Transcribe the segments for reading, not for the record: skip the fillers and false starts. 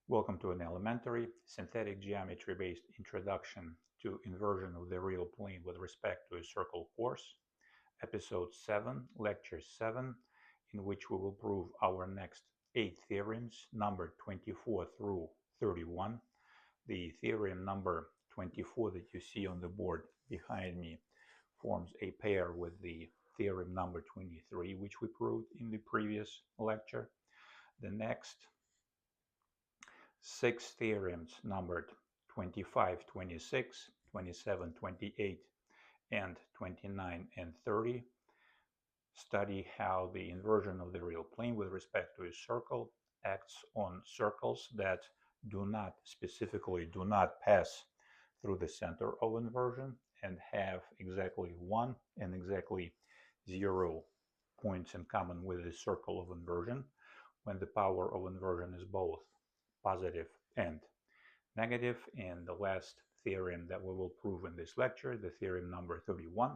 Welcome to an elementary synthetic geometry-based introduction to inversion of the real plane with respect to a circle course, episode 7, lecture 7, in which we will prove our next 8 theorems, numbered 24 through 31. The theorem number 24 that you see on the board behind me forms a pair with the theorem number 23, which we proved in the previous lecture. The next 6 theorems numbered 25, 26, 27, 28, and 29 and 30 study how the inversion of the real plane with respect to a circle acts on circles that do not pass through the center of inversion and have exactly 1 and exactly 0 points in common with the circle of inversion when the power of inversion is both positive and negative. And the last theorem that we will prove in this lecture, the theorem number 31,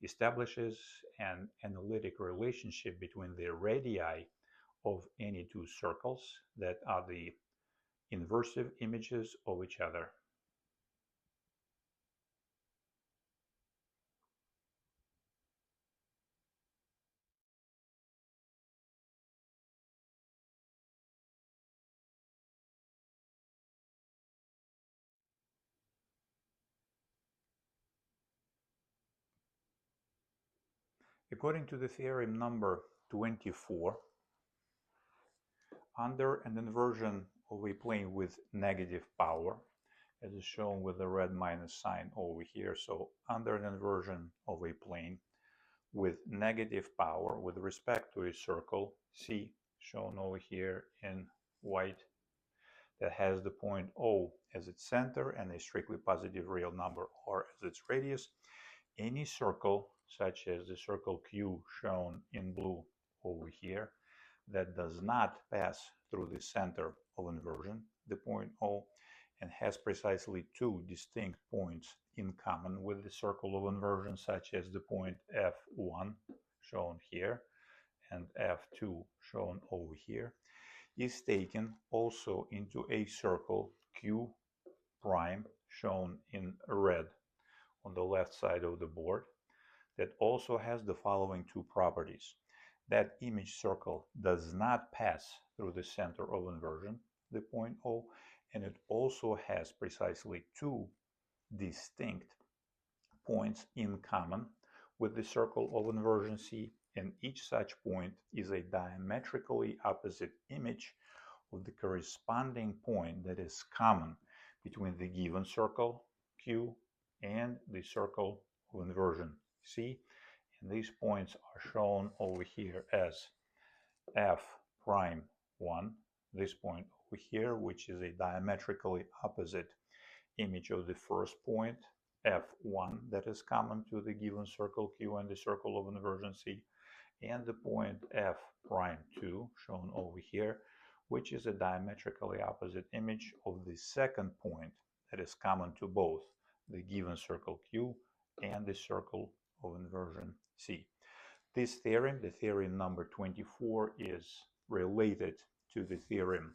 establishes an analytic relationship between the radii of any two circles that are the inversive images of each other. According to the theorem number 24, under an inversion of a plane with negative power, as is shown with the red minus sign over here, so under an inversion of a plane with negative power with respect to a circle C, shown over here in white, that has the point O as its center and a strictly positive real number R as its radius, any circle, such as the circle Q shown in blue over here, that does not pass through the center of inversion, the point O, and has precisely two distinct points in common with the circle of inversion, such as the point F1 shown here and F2 shown over here, is taken also into a circle Q prime shown in red on the left side of the board, that also has the following two properties. That image circle does not pass through the center of inversion, the point O, and it also has precisely two distinct points in common with the circle of inversion C, and each such point is a diametrically opposite image of the corresponding point that is common between the given circle Q and the circle of inversion C. And these points are shown over here as F prime 1, this point over here, which is a diametrically opposite image of the first point, F1, that is common to the given circle Q and the circle of inversion C, and the point F prime 2, shown over here, which is a diametrically opposite image of the second point that is common to both the given circle Q and the circle of inversion C. This theorem, the theorem number 24, is related to the theorem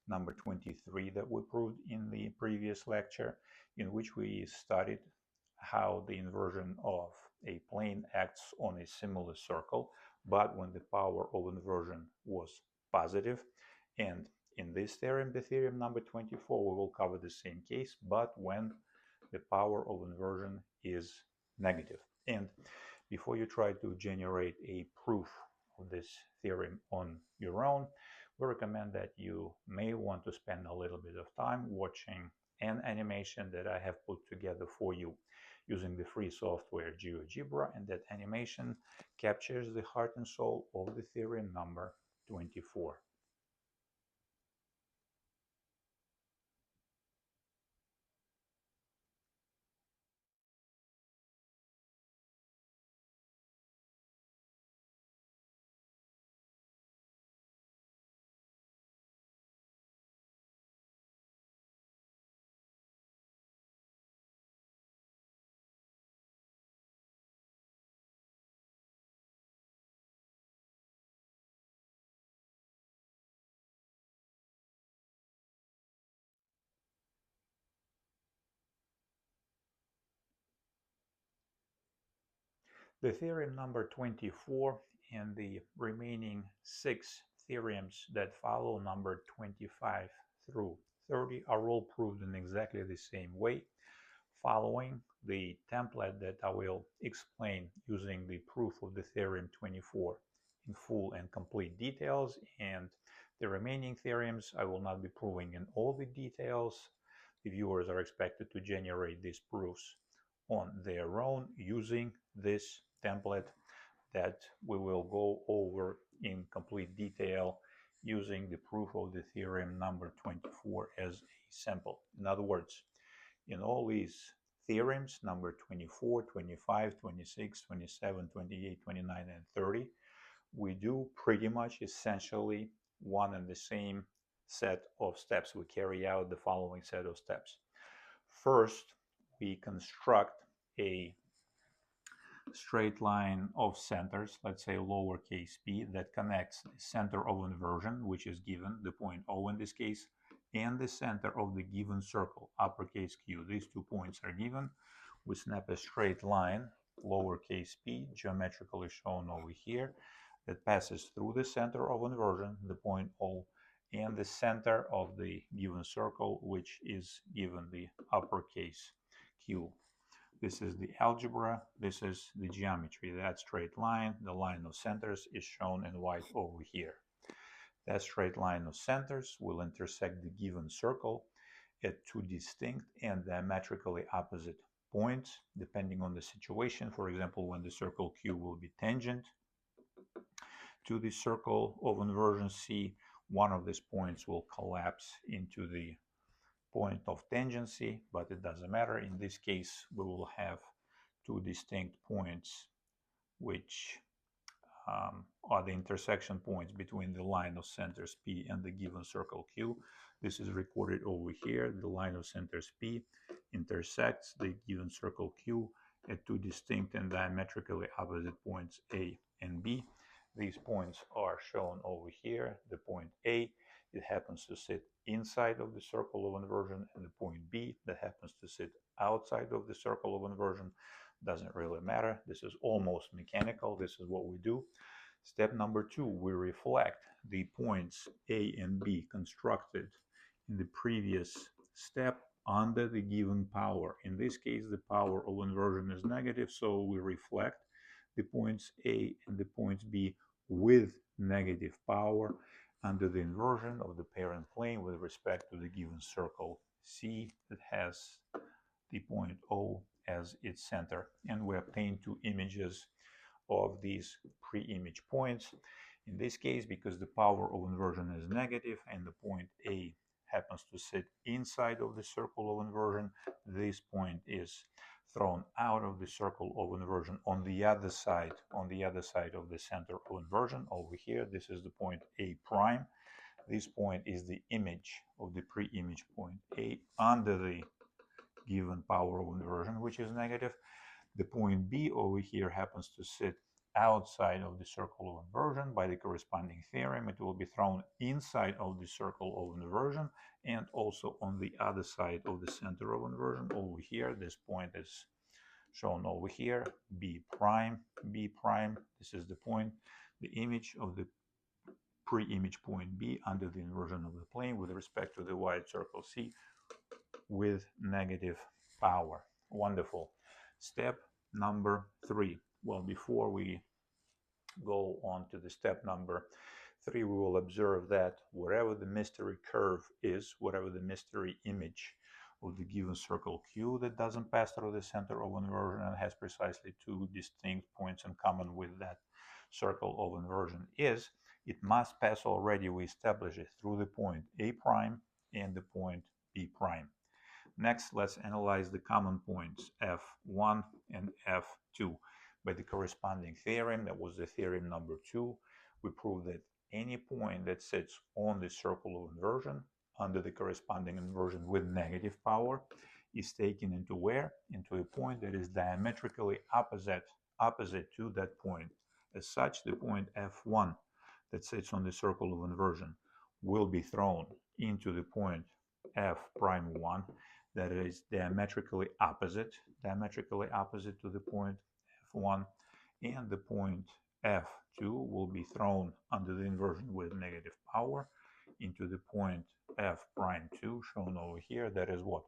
number 23 that we proved in the previous lecture, in which we studied how the inversion of a plane acts on a similar circle, but when the power of inversion was positive. And in this theorem, the theorem number 24, we will cover the same case, but when the power of inversion is negative. And before you try to generate a proof of this theorem on your own, we recommend that you may want to spend a little bit of time watching an animation that I have put together for you using the free software GeoGebra, and that animation captures the heart and soul of the theorem number 24. The theorem number 24 and the remaining 6 theorems that follow number 25 through 30 are all proved in exactly the same way, following the template that I will explain using the proof of the theorem 24 in full and complete details, and the remaining theorems I will not be proving in all the details. The viewers are expected to generate these proofs on their own using this template that we will go over in complete detail using the proof of the theorem number 24 as a sample. In other words, in all these theorems, number 24, 25, 26, 27, 28, 29, and 30, we do pretty much essentially one and the same set of steps. We carry out the following set of steps. First, we construct a straight line of centers, let's say lowercase p, that connects the center of inversion, which is given, the point O in this case, and the center of the given circle, uppercase Q. These 2 points are given. We snap a straight line, lowercase p, geometrically shown over here, that passes through the center of inversion, the point O, and the center of the given circle, which is given the uppercase Q. This is the algebra, this is the geometry. That straight line, the line of centers, is shown in white over here. That straight line of centers will intersect the given circle at 2 distinct and diametrically opposite points, depending on the situation. For example, when the circle Q will be tangent to the circle of inversion C, one of these points will collapse into the point of tangency, but it doesn't matter. In this case, we will have 2 distinct points which are the intersection points between the line of centers P and the given circle Q. This is recorded over here. The line of centers P intersects the given circle Q at 2 distinct and diametrically opposite points A and B. These points are shown over here. The point A, it happens to sit inside of the circle of inversion, and the point B, that happens to sit outside of the circle of inversion. Doesn't really matter. This is almost mechanical. This is what we do. Step number 2, we reflect the points A and B constructed in the previous step under the given power. In this case, the power of inversion is negative, so we reflect the points A and the points B with negative power under the inversion of the parent plane with respect to the given circle C that has the point O as its center. And we obtain 2 images of these pre-image points. In this case, because the power of inversion is negative and the point A happens to sit inside of the circle of inversion, this point is thrown out of the circle of inversion on the other side of the center of inversion over here. This is the point A prime. This point is the image of the pre-image point A under the given power of inversion, which is negative. The point B over here happens to sit outside of the circle of inversion. By the corresponding theorem, it will be thrown inside of the circle of inversion and also on the other side of the center of inversion over here. This point is shown over here, B prime, B prime. This is the point, the image of the pre-image point B under the inversion of the plane with respect to the wide circle C with negative power. Wonderful. Step number 3. Well, before we go on to the step number 3, we will observe that wherever the mystery curve is, whatever the mystery image of the given circle Q that doesn't pass through the center of inversion and has precisely 2 distinct points in common with that circle of inversion is, it must pass already, we establish it, through the point A prime and the point B prime. Next, let's analyze the common points F1 and F2. By the corresponding theorem, that was the theorem number 2, we proved that any point that sits on the circle of inversion under the corresponding inversion with negative power is taken into where? Into a point that is diametrically opposite to that point. As such, the point F1 that sits on the circle of inversion will be thrown into the point F prime 1 that is diametrically opposite to the point F1, and the point F2 will be thrown under the inversion with negative power into the point F prime 2 shown over here. That is what?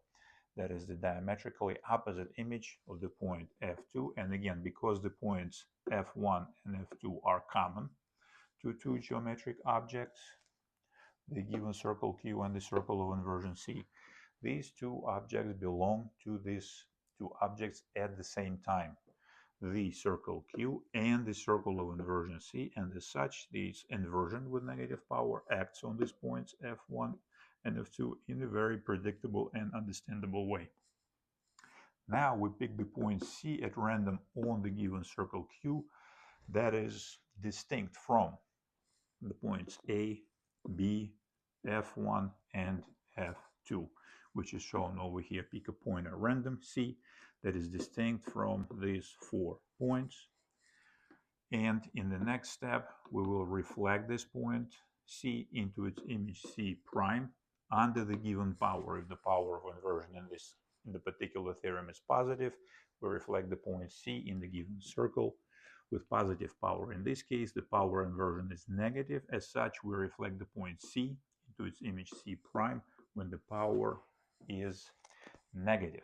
That is the diametrically opposite image of the point F2. And again, because the points F1 and F2 are common to two geometric objects, the given circle Q and the circle of inversion C, these two objects belong to these two objects at the same time, the circle Q and the circle of inversion C, and as such, this inversion with negative power acts on these points F1 and F2 in a very predictable and understandable way. Now we pick the point C at random on the given circle Q that is distinct from the points A, B, F1, and F2, which is shown over here. Pick a point at random C that is distinct from these 4 points. And in the next step, we will reflect this point C into its image C prime under the given power. If the power of inversion in the particular theorem is positive, we reflect the point C in the given circle with positive power. In this case, the power inversion is negative. As such, we reflect the point C into its image C prime when the power is negative.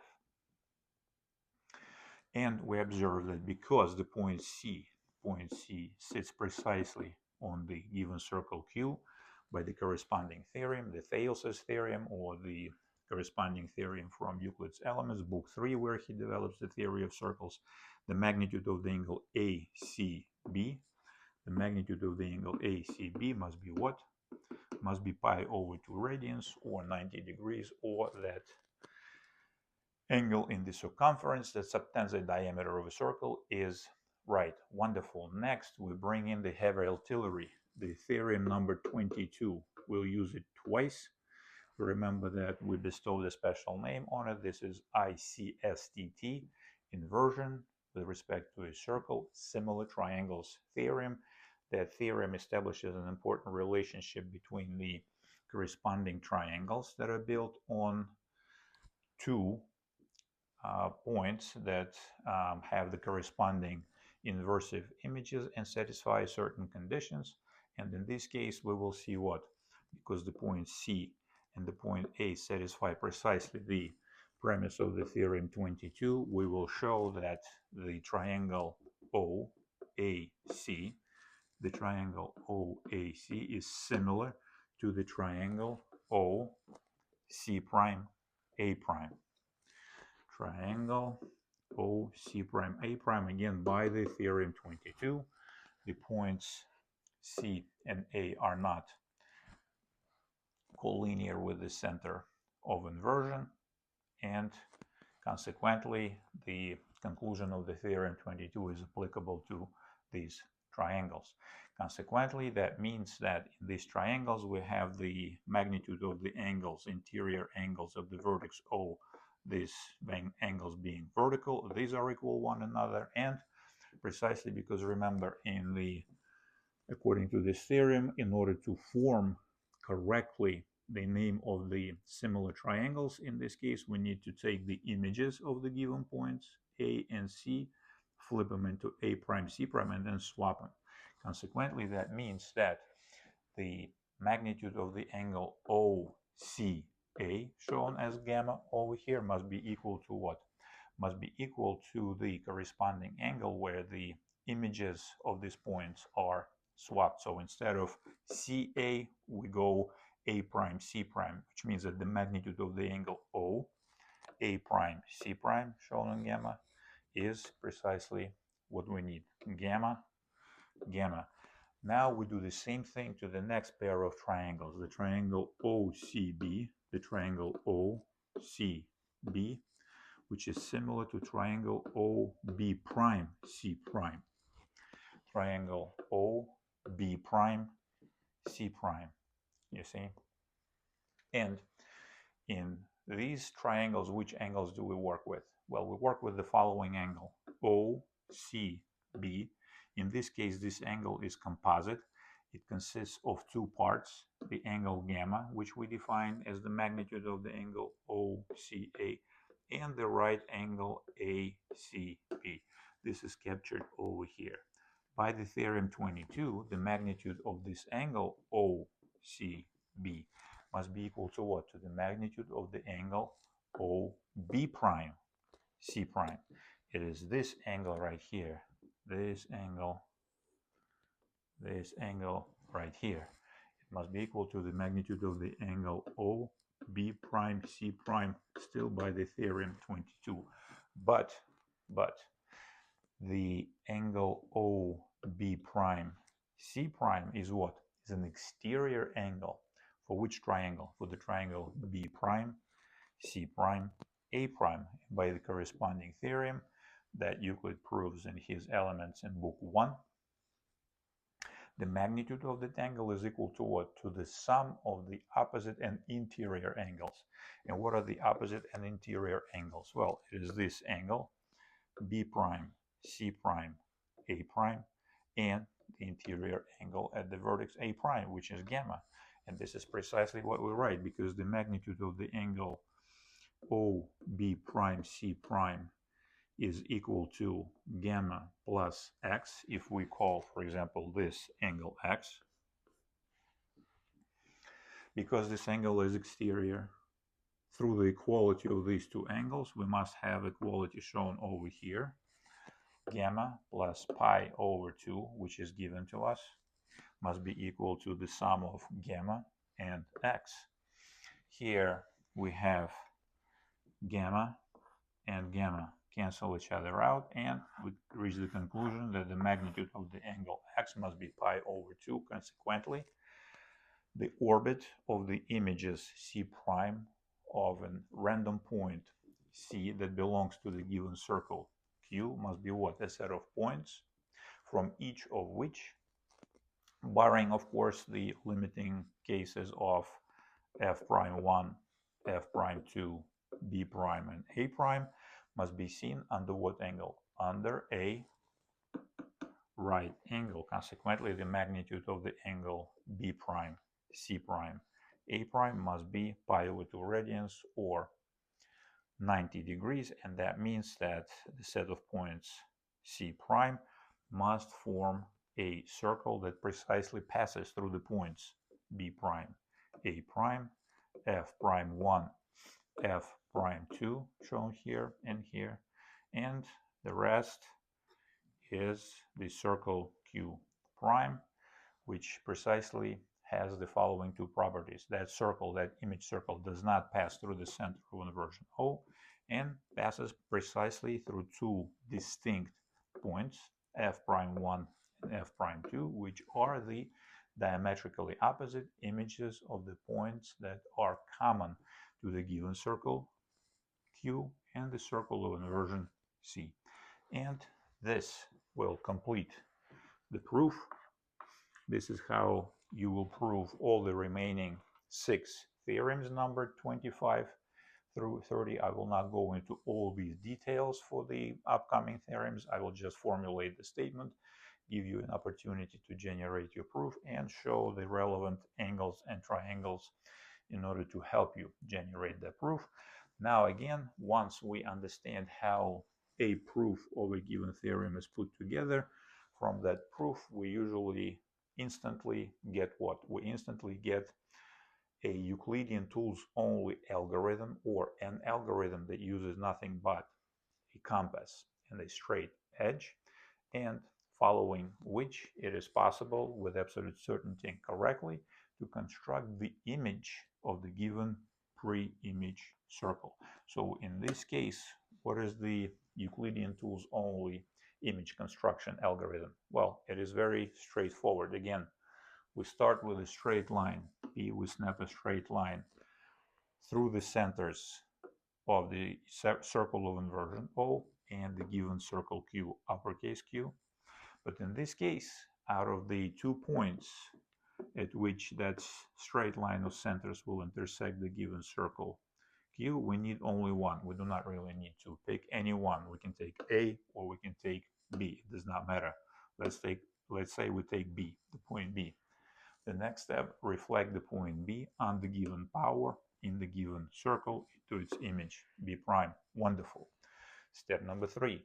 And we observe that because the point C sits precisely on the given circle Q by the corresponding theorem, the Theos' theorem, or the corresponding theorem from Euclid's Elements, Book 3, where he develops the theory of circles, the magnitude of the angle ACB, the magnitude of the angle ACB must be what? Must be pi over 2 radians, or 90 degrees, or that angle in the circumference that subtends the diameter of a circle is right. Wonderful. Next, we bring in the heavy artillery, the theorem number 22. We'll use it twice. Remember that we bestowed a special name on it. This is ICSTT, inversion with respect to a circle, similar triangles theorem. That theorem establishes an important relationship between the corresponding triangles that are built on two points that have the corresponding inversive images and satisfy certain conditions. And in this case, we will see what? Because the point C and the point A satisfy precisely the premise of the theorem 22, we will show that the triangle OAC, the triangle OAC is similar to the triangle OC prime A prime. Triangle OC prime A prime, again by the theorem 22. The points C and A are not collinear with the center of inversion, and consequently the conclusion of the theorem 22 is applicable to these triangles. Consequently, that means that in these triangles we have the magnitude of the angles, interior angles of the vertex O, these angles being vertical, these are equal one another, and precisely because remember according to this theorem, in order to form correctly the name of the similar triangles, in this case we need to take the images of the given points A and C, flip them into A prime C prime, and then swap them. Consequently, that means that the magnitude of the angle OCA, shown as gamma over here, must be equal to what? Must be equal to the corresponding angle where the images of these points are swapped. So instead of CA, we go A prime C prime, which means that the magnitude of the angle O, A prime C prime, shown in gamma, is precisely what we need. Gamma, gamma. Now we do the same thing to the next pair of triangles, the triangle OCB, the triangle OCB, which is similar to triangle OB prime C prime. Triangle OB prime C prime, you see? And in these triangles, which angles do we work with? Well, we work with the following angle, OCB. In this case, this angle is composite. It consists of two parts, the angle gamma, which we define as the magnitude of the angle OCA, and the right angle ACB. this is captured over here. By the theorem 22, the magnitude of this angle OCB must be equal to what? To the magnitude of the angle OB prime C prime. It is this angle right here, this angle right here. It must be equal to the magnitude of the angle OB prime C prime, still by the theorem 22. But the angle OB prime C prime is what? Is an exterior angle. For which triangle? For the triangle B prime, C prime, A prime, by the corresponding theorem that Euclid proves in his Elements in Book 1. The magnitude of that angle is equal to what? To the sum of the opposite and interior angles. And what are the opposite and interior angles? Well, it is this angle, B prime, C prime, A prime, and the interior angle at the vertex A prime, which is gamma. And this is precisely what we write, because the magnitude of the angle OB prime C prime is equal to gamma plus x, if we call, for example, this angle x. Because this angle is exterior, through the equality of these two angles, we must have equality shown over here. Gamma plus pi over 2, which is given to us, must be equal to the sum of gamma and x. Here we have gamma and gamma cancel each other out, and we reach the conclusion that the magnitude of the angle x must be pi over 2. Consequently, the orbit of the images C prime of a random point C that belongs to the given circle Q must be what? A set of points from each of which, barring of course the limiting cases of f prime 1, f prime 2, b prime, and a prime, must be seen under what angle? Under a right angle. Consequently, the magnitude of the angle b prime, c prime, a prime must be pi over 2 radians, or 90 degrees, and that means that the set of points C prime must form a circle that precisely passes through the points B prime, A prime, F prime 1, F prime 2, shown here and here, and the rest is the circle Q prime, which precisely has the following two properties. That circle, that image circle, does not pass through the center of inversion O, and passes precisely through two distinct points, f prime 1 and f prime 2, which are the diametrically opposite images of the points that are common to the given circle Q and the circle of inversion C. And this will complete the proof. This is how you will prove all the remaining 6 theorems numbered 25 through 30. I will not go into all these details for the upcoming theorems. I will just formulate the statement, give you an opportunity to generate your proof, and show the relevant angles and triangles in order to help you generate that proof. Now again, once we understand how a proof of a given theorem is put together, from that proof we usually instantly get what? We instantly get a Euclidean tools only algorithm, or an algorithm that uses nothing but a compass and a straight edge, and following which it is possible with absolute certainty and correctly to construct the image of the given pre-image circle. So in this case, what is the Euclidean tools only image construction algorithm? Well, it is very straightforward. Again, we start with a straight line. We snap a straight line through the centers of the circle of inversion O and the given circle Q, uppercase Q. But in this case, out of the 2 points at which that straight line of centers will intersect the given circle Q, we need only one. We do not really need to pick any one. We can take A or we can take B. It does not matter. Let's say we take B, the point B. The next step, reflect the point B on the given power in the given circle into its image B prime. Wonderful. Step number 3,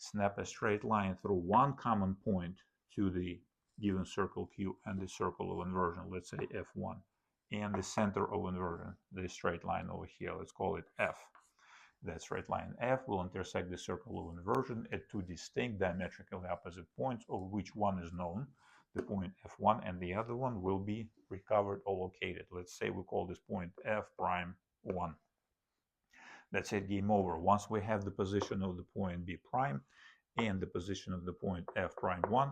snap a straight line through one common point to the given circle Q and the circle of inversion, let's say F1, and the center of inversion, the straight line over here, let's call it F. That straight line F will intersect the circle of inversion at two distinct diametrically opposite points, of which one is known, the point F1, and the other one will be recovered or located. Let's say we call this point F prime 1. That's it, game over. Once we have the position of the point B prime and the position of the point F prime 1,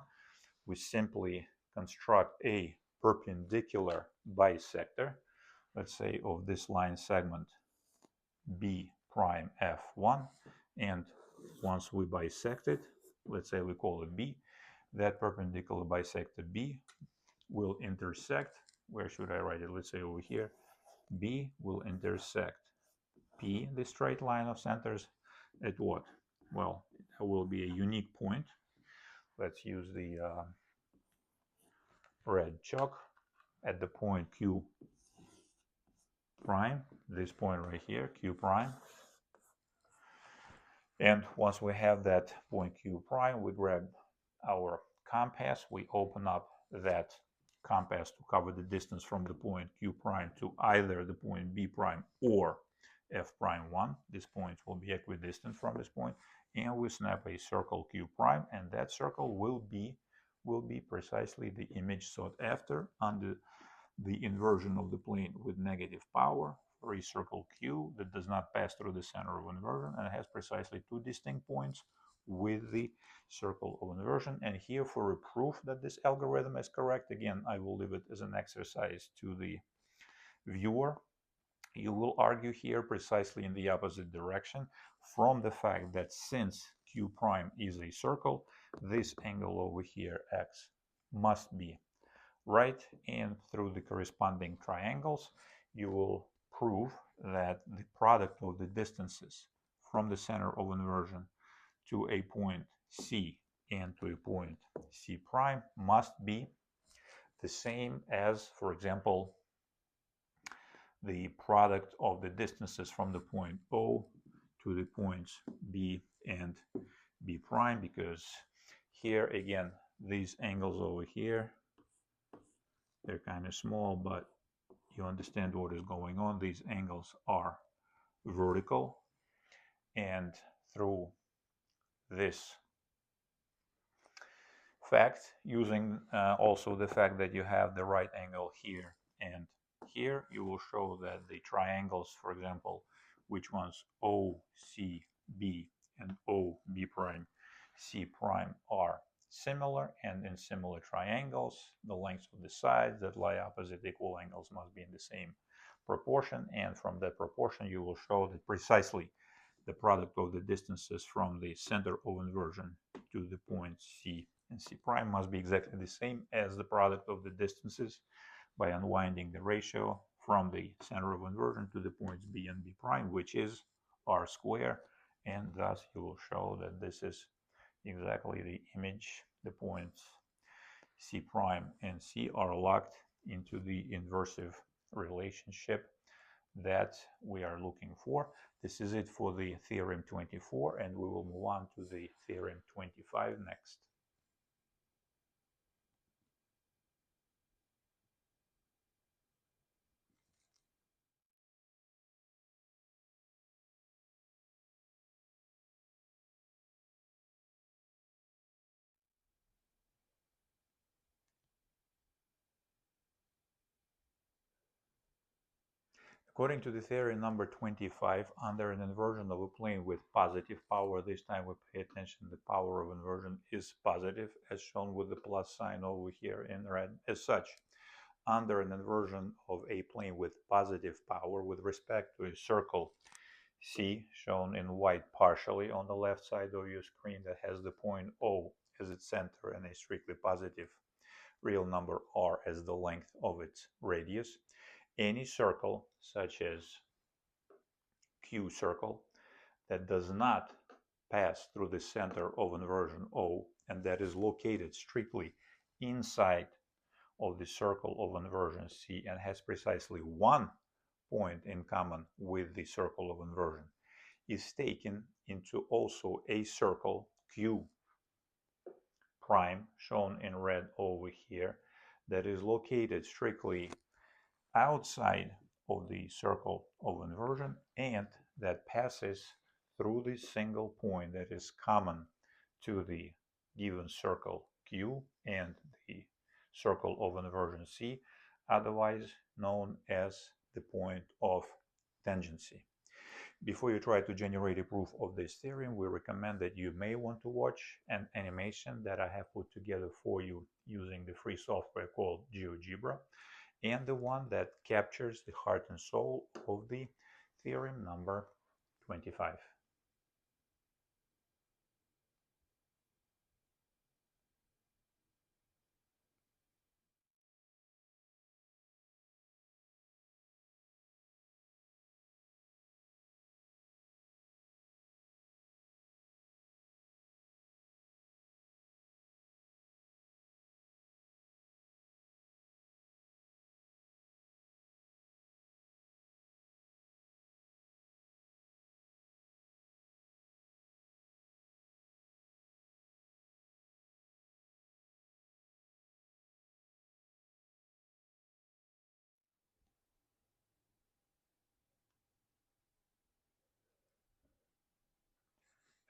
we simply construct a perpendicular bisector, let's say of this line segment B prime F1, and once we bisect it, let's say we call it B, that perpendicular bisector B will intersect, where should I write it? Let's say over here, B will intersect P, the straight line of centers, at what? Well, it will be a unique point. Let's use the red chalk at the point Q prime, this point right here, Q prime. And once we have that point Q prime, we grab our compass, we open up that compass to cover the distance from the point Q prime to either the point B prime or F prime 1. These points will be equidistant from this point, and we snap a circle Q prime, and that circle will be precisely the image sought after under the inversion of the plane with negative power for a circle Q that does not pass through the center of inversion and has precisely two distinct points with the circle of inversion. And here, for a proof that this algorithm is correct, again, I will leave it as an exercise to the viewer. You will argue here precisely in the opposite direction from the fact that since Q prime is a circle, this angle over here, X, must be right, and through the corresponding triangles, you will prove that the product of the distances from the center of inversion to a point C and to a point C prime must be the same as, for example, the product of the distances from the point O to the points B and B prime, because here again, these angles over here, they're kind of small, but you understand what is going on. These angles are vertical, and through this fact, using also the fact that you have the right angle here and here, you will show that the triangles, for example, which ones OCB and OB prime C prime are similar, and in similar triangles, the lengths of the sides that lie opposite equal angles must be in the same proportion, and from that proportion you will show that precisely the product of the distances from the center of inversion to the points C and C prime must be exactly the same as the product of the distances by unwinding the ratio from the center of inversion to the points B and B prime, which is R squared, and thus you will show that this is exactly the image. The points C prime and C are locked into the inversive relationship that we are looking for. This is it for the Theorem 24, and we will move on to the Theorem 25 next. According to the theorem number 25, under an inversion of a plane with positive power, this time we pay attention, the power of inversion is positive, as shown with the plus sign over here in red. As such, under an inversion of a plane with positive power with respect to a circle C, shown in white partially on the left side of your screen, that has the point O as its center and a strictly positive real number R as the length of its radius. Any circle, such as Q circle, that does not pass through the center of inversion O and that is located strictly inside of the circle of inversion C and has precisely one point in common with the circle of inversion, is taken into also a circle Q prime, shown in red over here, that is located strictly outside of the circle of inversion and that passes through the single point that is common to the given circle Q and the circle of inversion C, otherwise known as the point of tangency. Before you try to generate a proof of this theorem, we recommend that you may want to watch an animation that I have put together for you using the free software called GeoGebra, and the one that captures the heart and soul of the theorem number 25.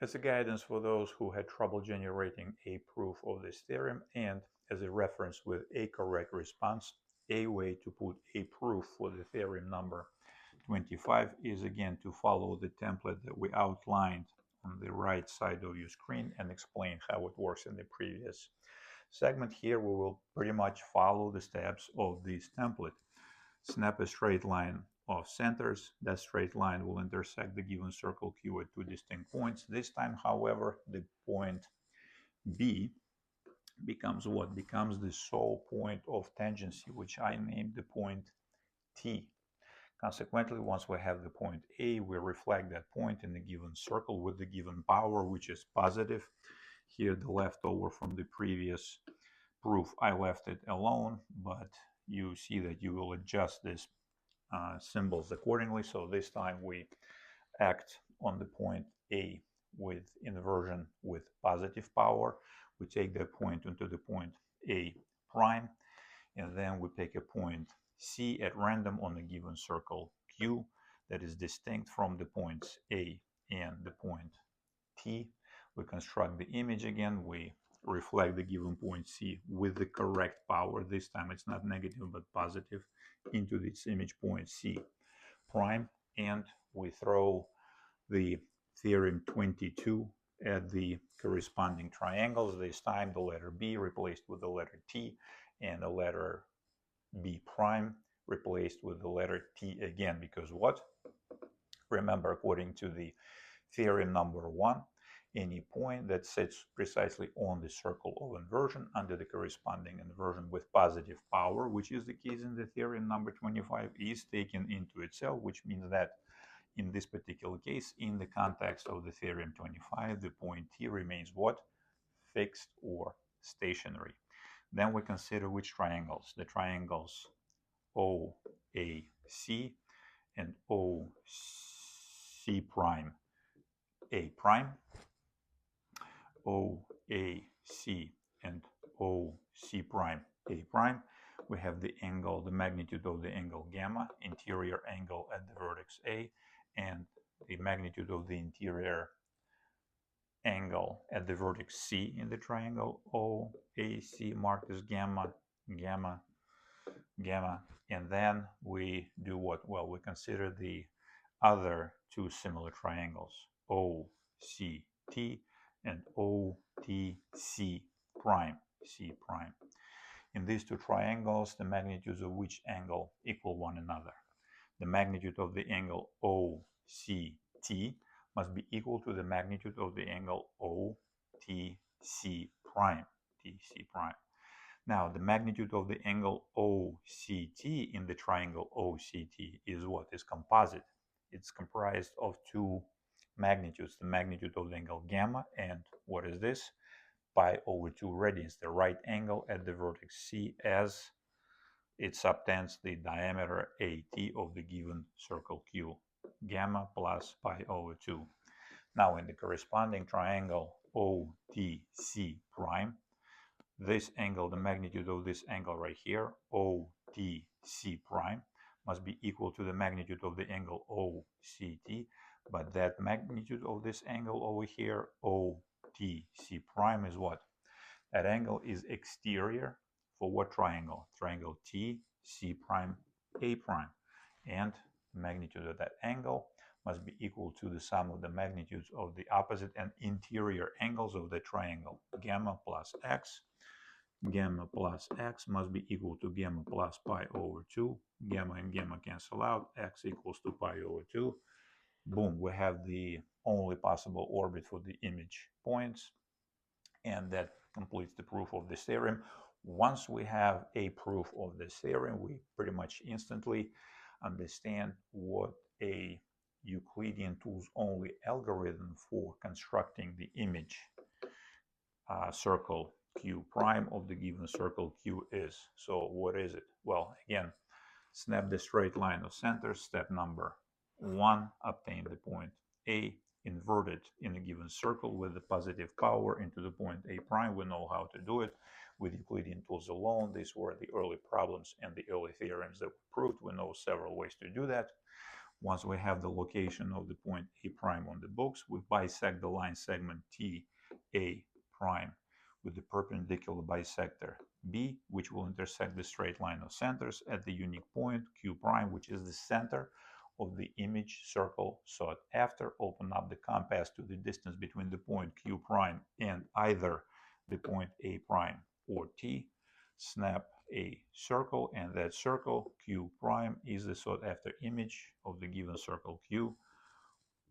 As a guidance for those who had trouble generating a proof of this theorem, and as a reference with a correct response, a way to put a proof for the theorem number 25 is again to follow the template that we outlined on the right side of your screen and explain how it works in the previous segment. Here we will pretty much follow the steps of this template. Snap a straight line of centers. That straight line will intersect the given circle Q at two distinct points. This time, however, the point B becomes what? Becomes the sole point of tangency, which I named the point T. Consequently, once we have the point A, we reflect that point in the given circle with the given power, which is positive. Here, the leftover from the previous proof, I left it alone, but you see that you will adjust this symbols accordingly. So this time we act on the point A with inversion with positive power. We take that point into the point A prime, and then we pick a point C at random on a given circle Q that is distinct from the points A and the point T. We construct the image again. We reflect the given point C with the correct power. This time it's not negative but positive into this image point C prime, and we throw the theorem 22 at the corresponding triangles. This time the letter B replaced with the letter T and the letter B prime replaced with the letter T again, because what? Remember, according to the theorem number 1, any point that sits precisely on the circle of inversion under the corresponding inversion with positive power, which is the case in the theorem number 25, is taken into itself, which means that in this particular case, in the context of the theorem 25, the point T remains what? Fixed or stationary. Then we consider which triangles? The triangles OAC and OC prime A prime, OAC and OC prime A prime. We have the angle, the magnitude of the angle gamma, interior angle at the vertex A, and the magnitude of the interior angle at the vertex C in the triangle OAC marked as gamma, gamma, gamma. And then we do what? Well, we consider the other two similar triangles, OCT and OTC prime, C prime. In these two triangles, the magnitudes of which angle equal one another? The magnitude of the angle OCT must be equal to the magnitude of the angle OTC prime, TC prime. Now, the magnitude of the angle OCT in the triangle OCT is what? Is composite. It's comprised of two magnitudes, the magnitude of the angle gamma, and what is this? Pi over 2 radians, the right angle at the vertex C, as it subtends the diameter AT of the given circle Q, gamma plus pi over 2. Now, in the corresponding triangle ODC prime. This angle, the magnitude of this angle right here, ODC prime, must be equal to the magnitude of the angle OCT, but that magnitude of this angle over here, ODC prime, is what? That angle is exterior for what triangle? Triangle TC prime A prime. And the magnitude of that angle must be equal to the sum of the magnitudes of the opposite and interior angles of the triangle. Gamma plus x. Gamma plus x must be equal to gamma plus pi over 2. Gamma and gamma cancel out. X equals to pi over 2. Boom, we have the only possible orbit for the image points. And that completes the proof of this theorem. Once we have a proof of this theorem, we pretty much instantly understand what a Euclidean tools only algorithm for constructing the image circle Q prime of the given circle Q is. So what is it? Well, again, snap the straight line of center. Step number 1, obtain the point A, invert it in a given circle with the positive power into the point A prime. We know how to do it with Euclidean tools alone. These were the early problems and the early theorems that were proved. We know several ways to do that. Once we have the location of the point A prime on the books, we bisect the line segment T A prime with the perpendicular bisector B, which will intersect the straight line of centers at the unique point Q prime, which is the center of the image circle sought after. Open up the compass to the distance between the point Q prime and either the point A prime or T. Snap a circle, and that circle Q prime is the sought after image of the given circle Q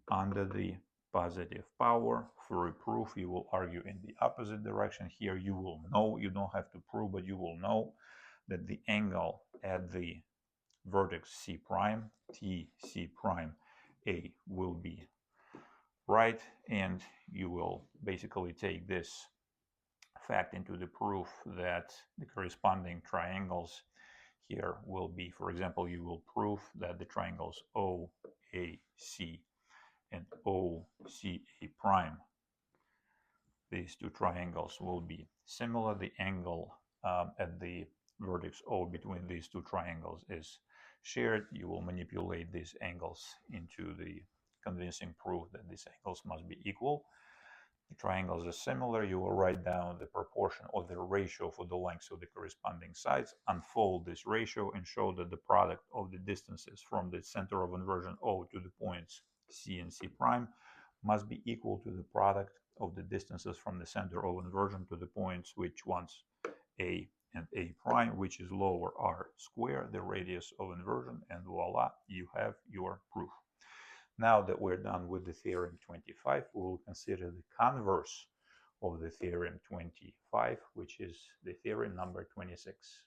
under the positive power. For a proof, you will argue in the opposite direction. Here you will know, you don't have to prove, but you will know that the angle at the vertex C prime, T C prime A, will be right, and you will basically take this fact into the proof that the corresponding triangles here will be, for example, you will prove that the triangles OAC and OCA prime, these two triangles, will be similar. The angle at the vertex O between these two triangles is shared. You will manipulate these angles into the convincing proof that these angles must be equal. The triangles are similar. You will write down the proportion or the ratio for the lengths of the corresponding sides, unfold this ratio, and show that the product of the distances from the center of inversion O to the points C and C prime must be equal to the product of the distances from the center of inversion to the points which ones A and A prime, which is lower r squared, the radius of inversion, and voila, you have your proof. Now that we're done with the theorem 25, we will consider the converse of the theorem 25, which is the theorem number 26.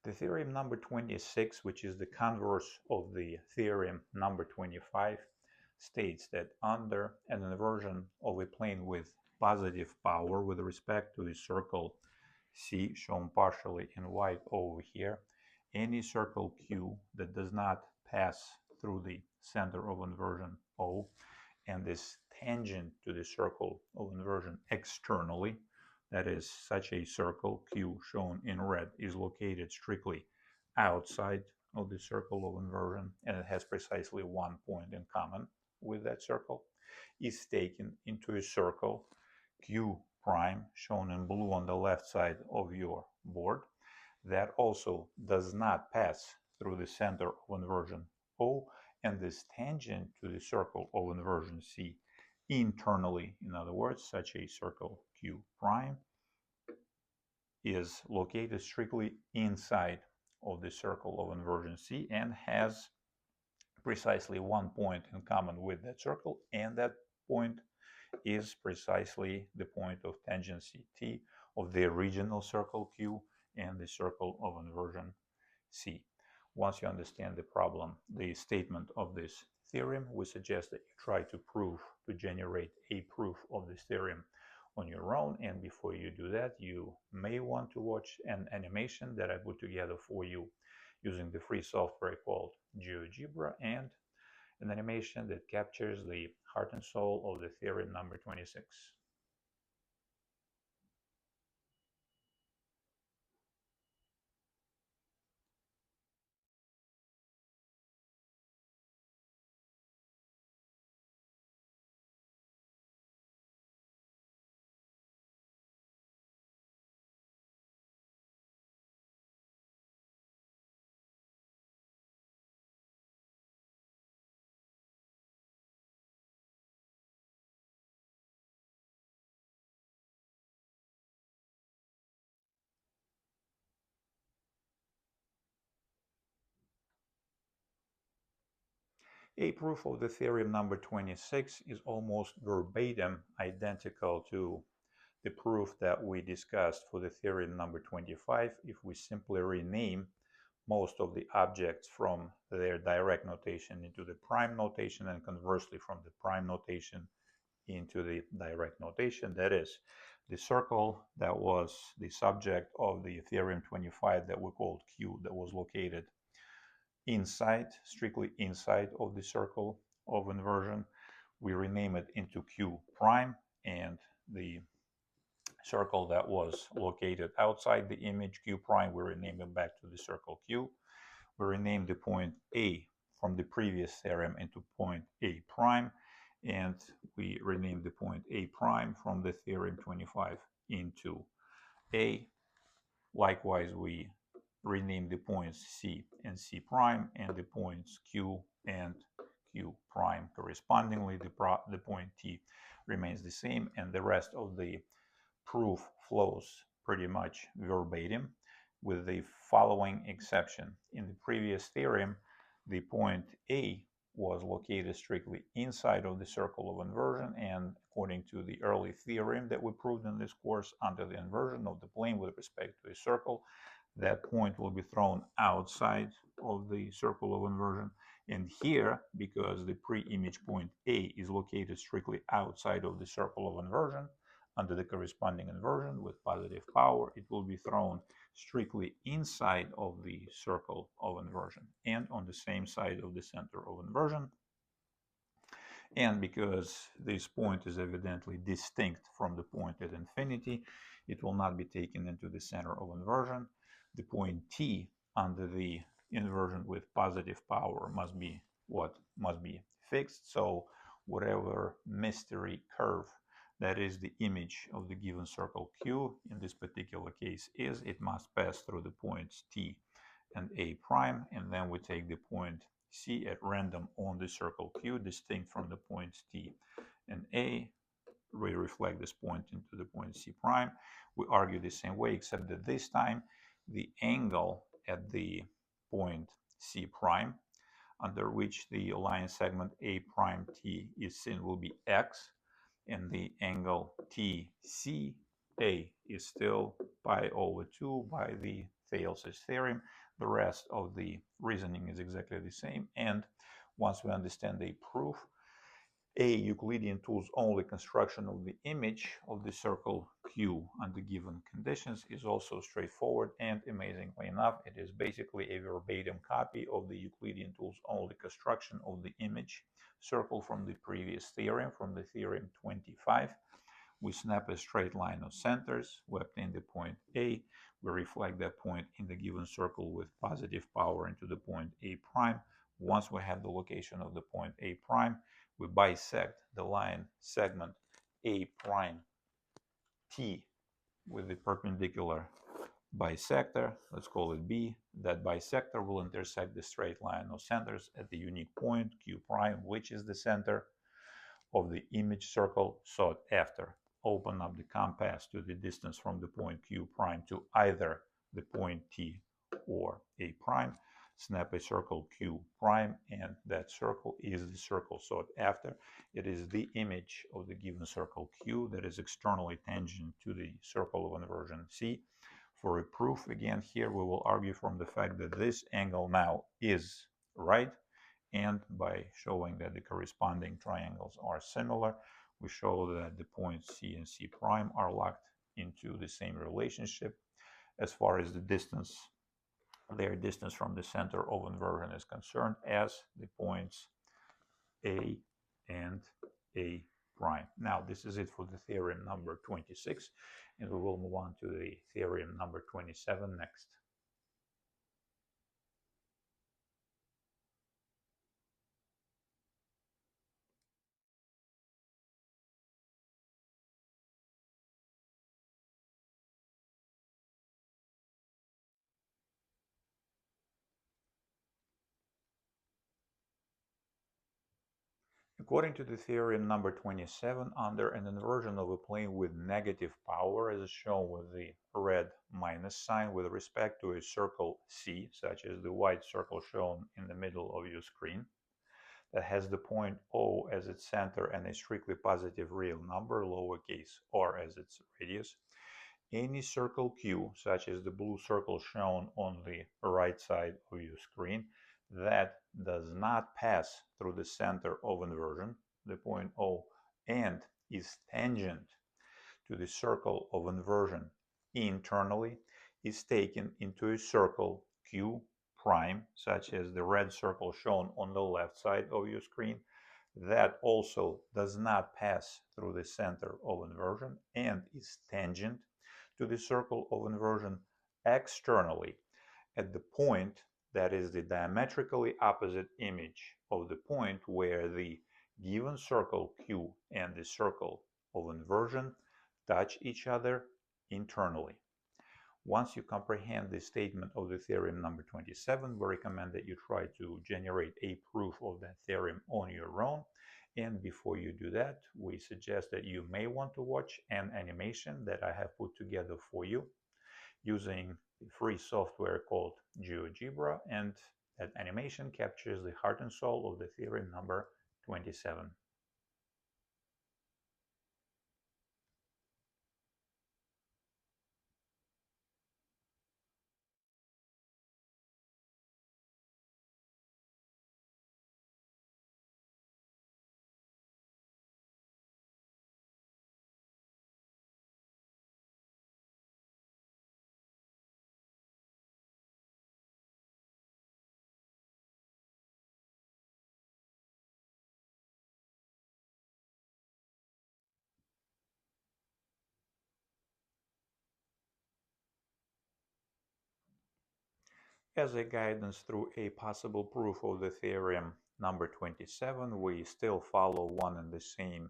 The theorem number 26, which is the converse of the theorem number 25, states that under an inversion of a plane with positive power with respect to the circle C, shown partially in white over here, any circle Q that does not pass through the center of inversion O and is tangent to the circle of inversion externally, that is, such a circle Q shown in red is located strictly outside of the circle of inversion, and it has precisely one point in common with that circle, is taken into a circle Q prime, shown in blue on the left side of your board, that also does not pass through the center of inversion O and is tangent to the circle of inversion C internally. In other words, such a circle Q prime is located strictly inside of the circle of inversion C and has precisely one point in common with that circle, and that point is precisely the point of tangency T of the original circle Q and the circle of inversion C. once you understand the problem, the statement of this theorem, we suggest that you try to generate a proof of this theorem on your own. And before you do that, you may want to watch an animation that I put together for you using the free software called GeoGebra, and an animation that captures the heart and soul of the theorem number 26. A proof of the theorem number 26 is almost verbatim identical to the proof that we discussed for the theorem number 25 if we simply rename most of the objects from their direct notation into the prime notation, and conversely from the prime notation into the direct notation. That is, the circle that was the subject of the theorem 25 that we called Q, that was located inside, strictly inside of the circle of inversion, we rename it into Q prime, and the circle that was located outside the image Q prime, we rename it back to the circle Q. We rename the point A from the previous theorem into point A prime, and we rename the point A prime from the theorem 25 into A. Likewise, we rename the points C and C prime, and the points Q and Q prime correspondingly. The point T remains the same, and the rest of the proof flows pretty much verbatim, with the following exception. In the previous theorem, the point A was located strictly inside of the circle of inversion, and according to the early theorem that we proved in this course, under the inversion of the plane with respect to a circle, that point will be thrown outside of the circle of inversion. And here, because the pre-image point A is located strictly outside of the circle of inversion, under the corresponding inversion with positive power, it will be thrown strictly inside of the circle of inversion and on the same side of the center of inversion. And because this point is evidently distinct from the point at infinity, it will not be taken into the center of inversion. The point T under the inversion with positive power must be fixed. So whatever mystery curve that is the image of the given circle Q in this particular case is, it must pass through the points T and A prime, and then we take the point C at random on the circle Q, distinct from the points T and A. We reflect this point into the point C prime. We argue the same way, except that this time the angle at the point C prime, under which the line segment A prime T is seen, will be X, and the angle TCA is still pi over 2 by the Thales' theorem. The rest of the reasoning is exactly the same. And once we understand the proof, a Euclidean tools only construction of the image of the circle Q under given conditions is also straightforward, and amazingly enough, it is basically a verbatim copy of the Euclidean tools only construction of the image circle from the previous theorem, from the theorem 25. We snap a straight line of centers, we obtain the point A, we reflect that point in the given circle with positive power into the point A prime. Once we have the location of the point A prime, we bisect the line segment A prime T with the perpendicular bisector, let's call it B. That bisector will intersect the straight line of centers at the unique point Q prime, which is the center of the image circle sought after. Open up the compass to the distance from the point Q prime to either the point T or A prime. Snap a circle Q prime, and that circle is the circle sought after. It is the image of the given circle Q that is externally tangent to the circle of inversion C. For a proof, again, here we will argue from the fact that this angle now is right, and by showing that the corresponding triangles are similar, we show that the points C and C prime are locked into the same relationship as far as the distance, their distance from the center of inversion is concerned, as the points A and A prime. Now, this is it for the theorem number 26, and we will move on to the theorem number 27 next. According to the theorem number 27, under an inversion of a plane with negative power, as is shown with the red minus sign with respect to a circle C, such as the white circle shown in the middle of your screen, that has the point O as its center and a strictly positive real number, lowercase r as its radius, any circle Q, such as the blue circle shown on the right side of your screen, that does not pass through the center of inversion, the point O, and is tangent to the circle of inversion internally, is taken into a circle Q prime, such as the red circle shown on the left side of your screen, that also does not pass through the center of inversion and is tangent to the circle of inversion externally at the point that is the diametrically opposite image of the point where the given circle Q and the circle of inversion touch each other internally. Once you comprehend the statement of the theorem number 27, we recommend that you try to generate a proof of that theorem on your own. And before you do that, we suggest that you may want to watch an animation that I have put together for you using the free software called GeoGebra, and that animation captures the heart and soul of the theorem number 27. As a guidance through a possible proof of the theorem number 27, we still follow one and the same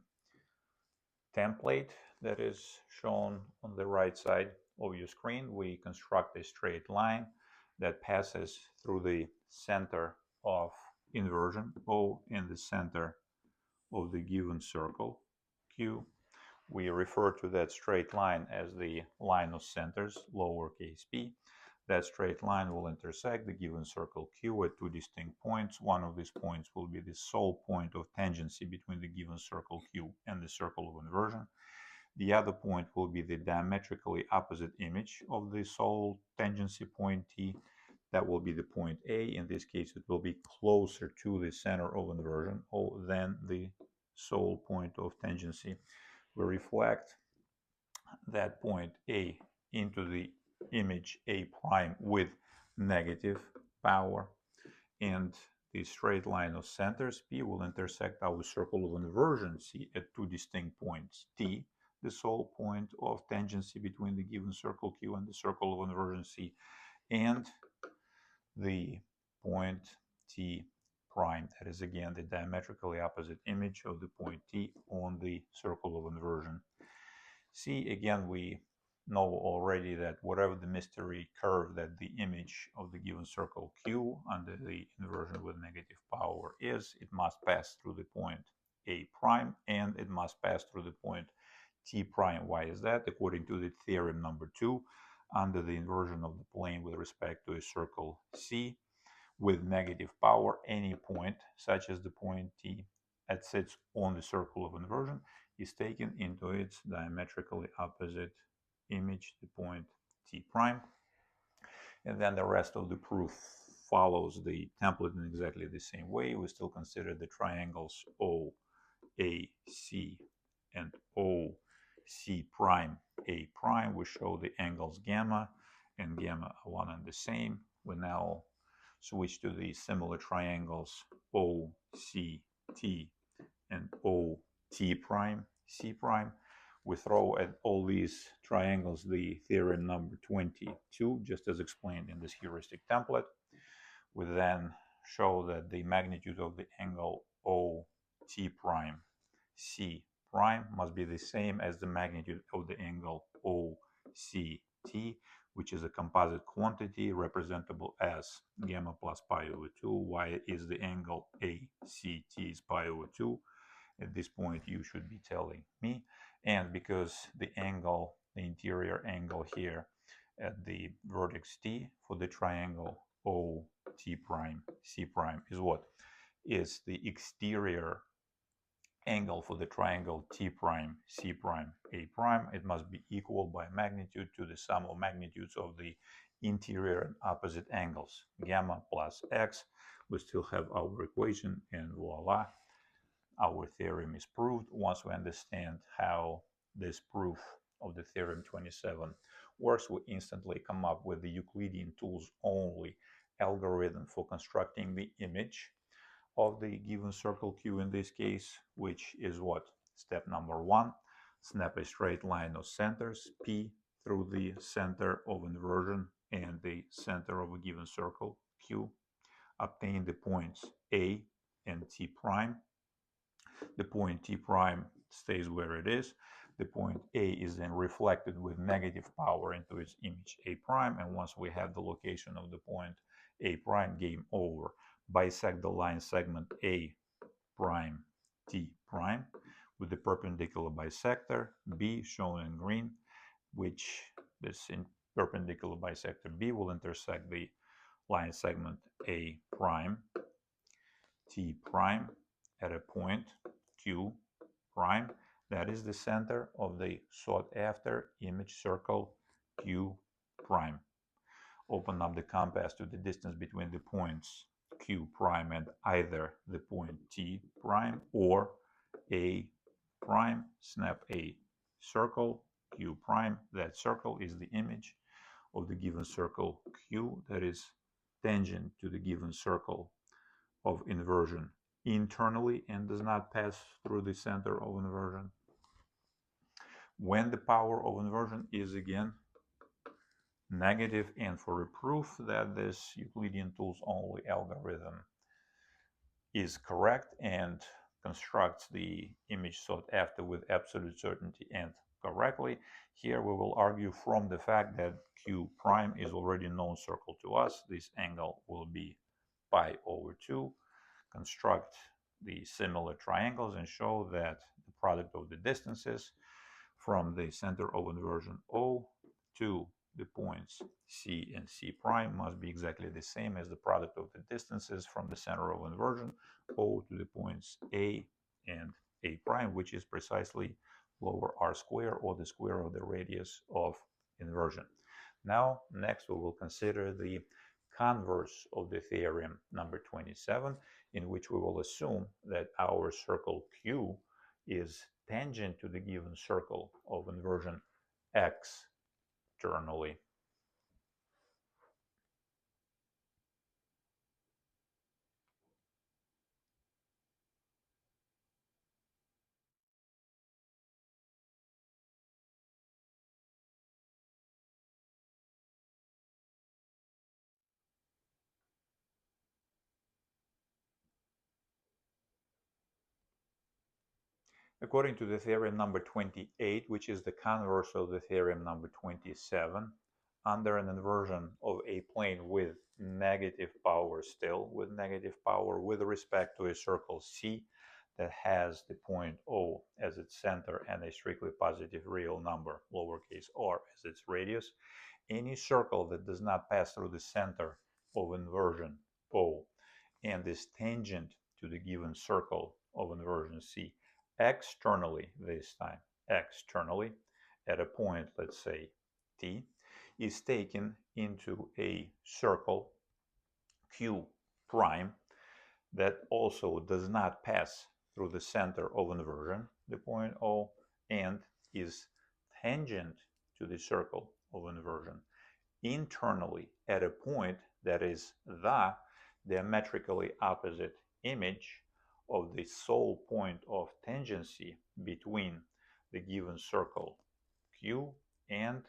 template that is shown on the right side of your screen. We construct a straight line that passes through the center of inversion O in the center of the given circle Q. We refer to that straight line as the line of centers, lowercase p. That straight line will intersect the given circle Q at two distinct points. One of these points will be the sole point of tangency between the given circle Q and the circle of inversion. The other point will be the diametrically opposite image of the sole tangency point T. That will be the point A. In this case, it will be closer to the center of inversion than the sole point of tangency. We reflect that point A into the image A prime with negative power, and the straight line of centers P will intersect our circle of inversion C at two distinct points T, the sole point of tangency between the given circle Q and the circle of inversion C, and the point T prime. That is again the diametrically opposite image of the point T on the circle of inversion C. Again, we know already that whatever the mystery curve that the image of the given circle Q under the inversion with negative power is, it must pass through the point A prime and it must pass through the point T prime. Why is that? According to the theorem number 2, under the inversion of the plane with respect to a circle C with negative power, any point, such as the point T that sits on the circle of inversion, is taken into its diametrically opposite image, the point t prime. And then the rest of the proof follows the template in exactly the same way. We still consider the triangles OAC and OC prime A prime. We show the angles gamma and gamma are one and the same. We now switch to the similar triangles OCT and OT prime C prime. We throw at all these triangles the theorem number 22, just as explained in this heuristic template. We then show that the magnitude of the angle OT prime C prime must be the same as the magnitude of the angle OCT, which is a composite quantity representable as gamma plus pi over 2. Why is the angle ACT is pi over 2? At this point, you should be telling me. And because the angle, the interior angle here at the vertex T for the triangle OT prime C prime is what? Is the exterior angle for the triangle T prime C prime A prime. It must be equal by magnitude to the sum of magnitudes of the interior and opposite angles. Gamma plus x. We still have our equation, and voila, our theorem is proved. Once we understand how this proof of the theorem 27 works, we instantly come up with the Euclidean tools only algorithm for constructing the image of the given circle Q in this case, which is what? Step number 1, snap a straight line of centers P through the center of inversion and the center of a given circle Q. Obtain the points A and T prime. The point T prime stays where it is. The point A is then reflected with negative power into its image A prime, and once we have the location of the point A prime, game over. Bisect the line segment A prime T prime with the perpendicular bisector B shown in green, which this perpendicular bisector B will intersect the line segment A prime T prime at a point Q prime. That is the center of the sought after image circle Q prime. Open up the compass to the distance between the points Q prime and either the point T prime or A prime. Snap a circle Q prime. That circle is the image of the given circle Q that is tangent to the given circle of inversion internally and does not pass through the center of inversion. When the power of inversion is again negative, and for a proof that this Euclidean tools only algorithm is correct and constructs the image sought after with absolute certainty and correctly, here we will argue from the fact that Q prime is already known circle to us. This angle will be pi over 2. Construct the similar triangles and show that the product of the distances from the center of inversion O to the points C and C prime must be exactly the same as the product of the distances from the center of inversion O to the points A and A prime, which is precisely lower r square, or the square of the radius of inversion. Now, next we will consider the converse of the theorem number 27, in which we will assume that our circle Q is tangent to the given circle of inversion externally. According to the theorem number 28, which is the converse of the theorem number 27, under an inversion of a plane with negative power, still with negative power, with respect to a circle C that has the point O as its center and a strictly positive real number, lowercase r, as its radius, any circle that does not pass through the center of inversion O and is tangent to the given circle of inversion C externally, this time externally, at a point, let's say T, is taken into a circle Q prime that also does not pass through the center of inversion, the point O, and is tangent to the circle of inversion internally at a point that is the diametrically opposite image of the sole point of tangency between the given circle Q and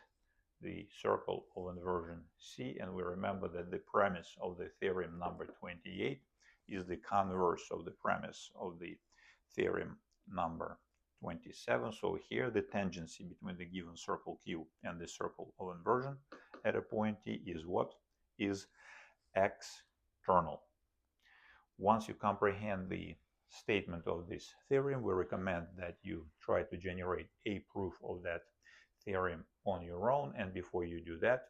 the circle of inversion C. And we remember that the premise of the theorem number 28 is the converse of the premise of the theorem number 27. So here the tangency between the given circle Q and the circle of inversion at a point T is what? Is external. Once you comprehend the statement of this theorem, we recommend that you try to generate a proof of that theorem on your own. And before you do that,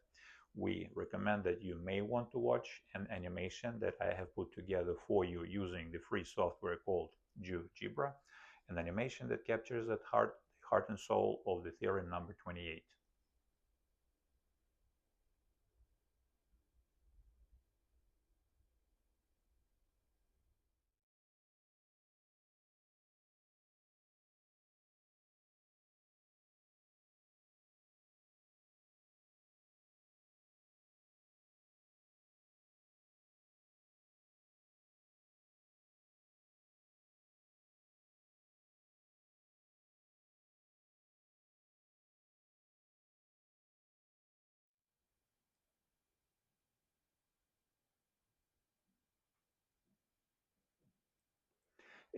we recommend that you may want to watch an animation that I have put together for you using the free software called GeoGebra, an animation that captures the heart and soul of the theorem number 28.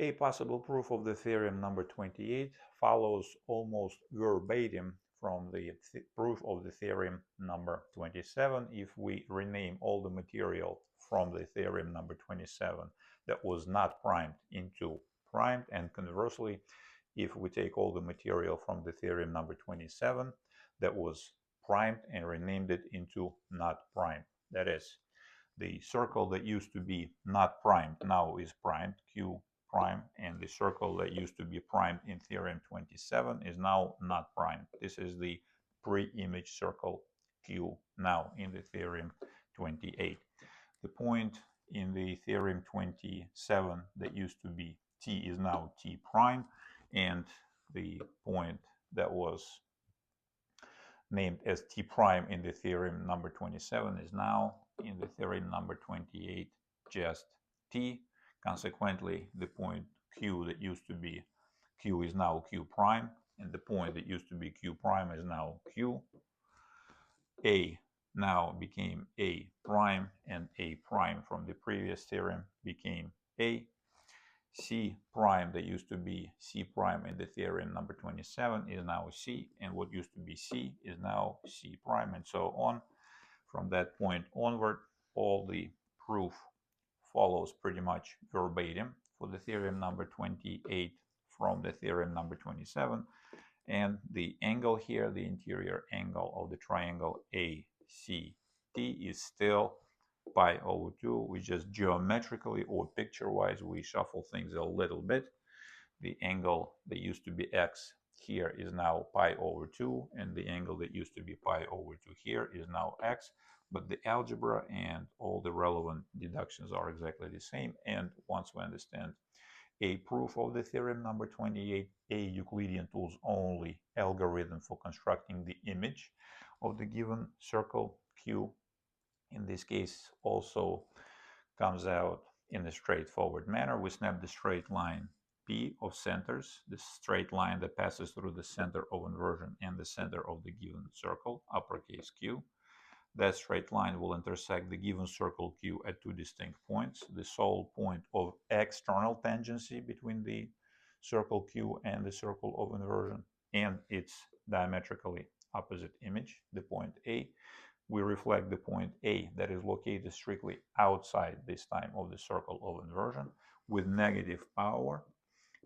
A possible proof of the theorem number 28 follows almost verbatim from the proof of the theorem number 27 if we rename all the material from the theorem number 27 that was not primed into primed, and conversely, if we take all the material from the theorem number 27 that was primed and renamed it into not primed. That is, the circle that used to be not primed now is primed, Q prime, and the circle that used to be primed in theorem 27 is now not primed. This is the pre-image circle Q now in the theorem 28. The point in the theorem 27 that used to be T is now T prime, and the point that was named as T prime in the theorem number 27 is now in the theorem number 28 just T. Consequently, the point Q that used to be Q is now Q prime, and the point that used to be Q prime is now Q. A now became A prime, and A prime from the previous theorem became A. C prime that used to be C prime in the theorem number 27 is now C, and what used to be C is now C prime, and so on. From that point onward, all the proof follows pretty much verbatim for the theorem number 28 from the theorem number 27. And the angle here, the interior angle of the triangle ACT, is still pi over 2. We just geometrically or picture-wise, we shuffle things a little bit. The angle that used to be x here is now pi over 2, and the angle that used to be pi over 2 here is now x. But the algebra and all the relevant deductions are exactly the same. And once we understand a proof of the theorem number 28, a Euclidean tools only algorithm for constructing the image of the given circle Q, in this case, also comes out in a straightforward manner. We snap the straight line P of centers, the straight line that passes through the center of inversion and the center of the given circle, uppercase Q. That straight line will intersect the given circle Q at two distinct points. The sole point of external tangency between the circle Q and the circle of inversion and its diametrically opposite image, the point A. We reflect the point A that is located strictly outside this time of the circle of inversion with negative power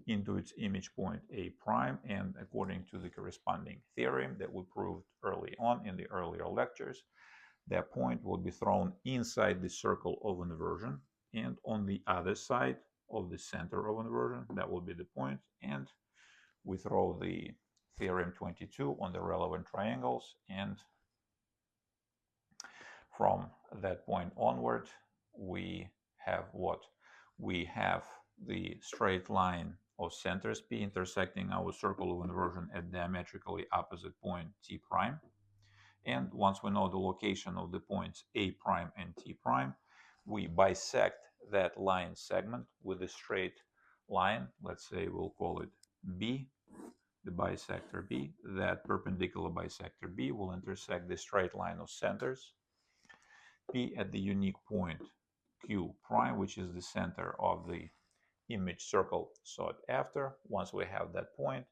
into its image point A prime, and according to the corresponding theorem that we proved early on in the earlier lectures, that point will be thrown inside the circle of inversion and on the other side of the center of inversion. That will be the point, and we throw the theorem 22 on the relevant triangles, and From that point onward, we have what? We have the straight line of centers P intersecting our circle of inversion at diametrically opposite point T prime. And once we know the location of the points A prime and T prime, we bisect that line segment with a straight line. Let's say we'll call it B, the bisector B. That perpendicular bisector B will intersect the straight line of centers P at the unique point Q prime, which is the center of the image circle sought after. Once we have that point,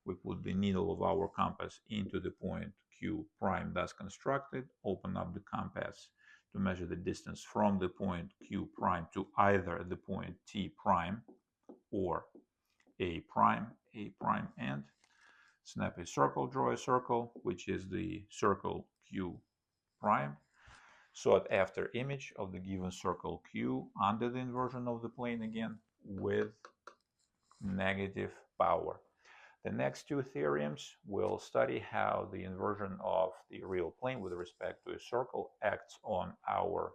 we put the needle of our compass into the point Q prime thus constructed, open up the compass to measure the distance from the point Q prime to either the point T prime or A prime, and snap a circle, draw a circle, which is the circle Q prime, sought after image of the given circle Q under the inversion of the plane again with negative power. The next two theorems will study how the inversion of the real plane with respect to a circle acts on our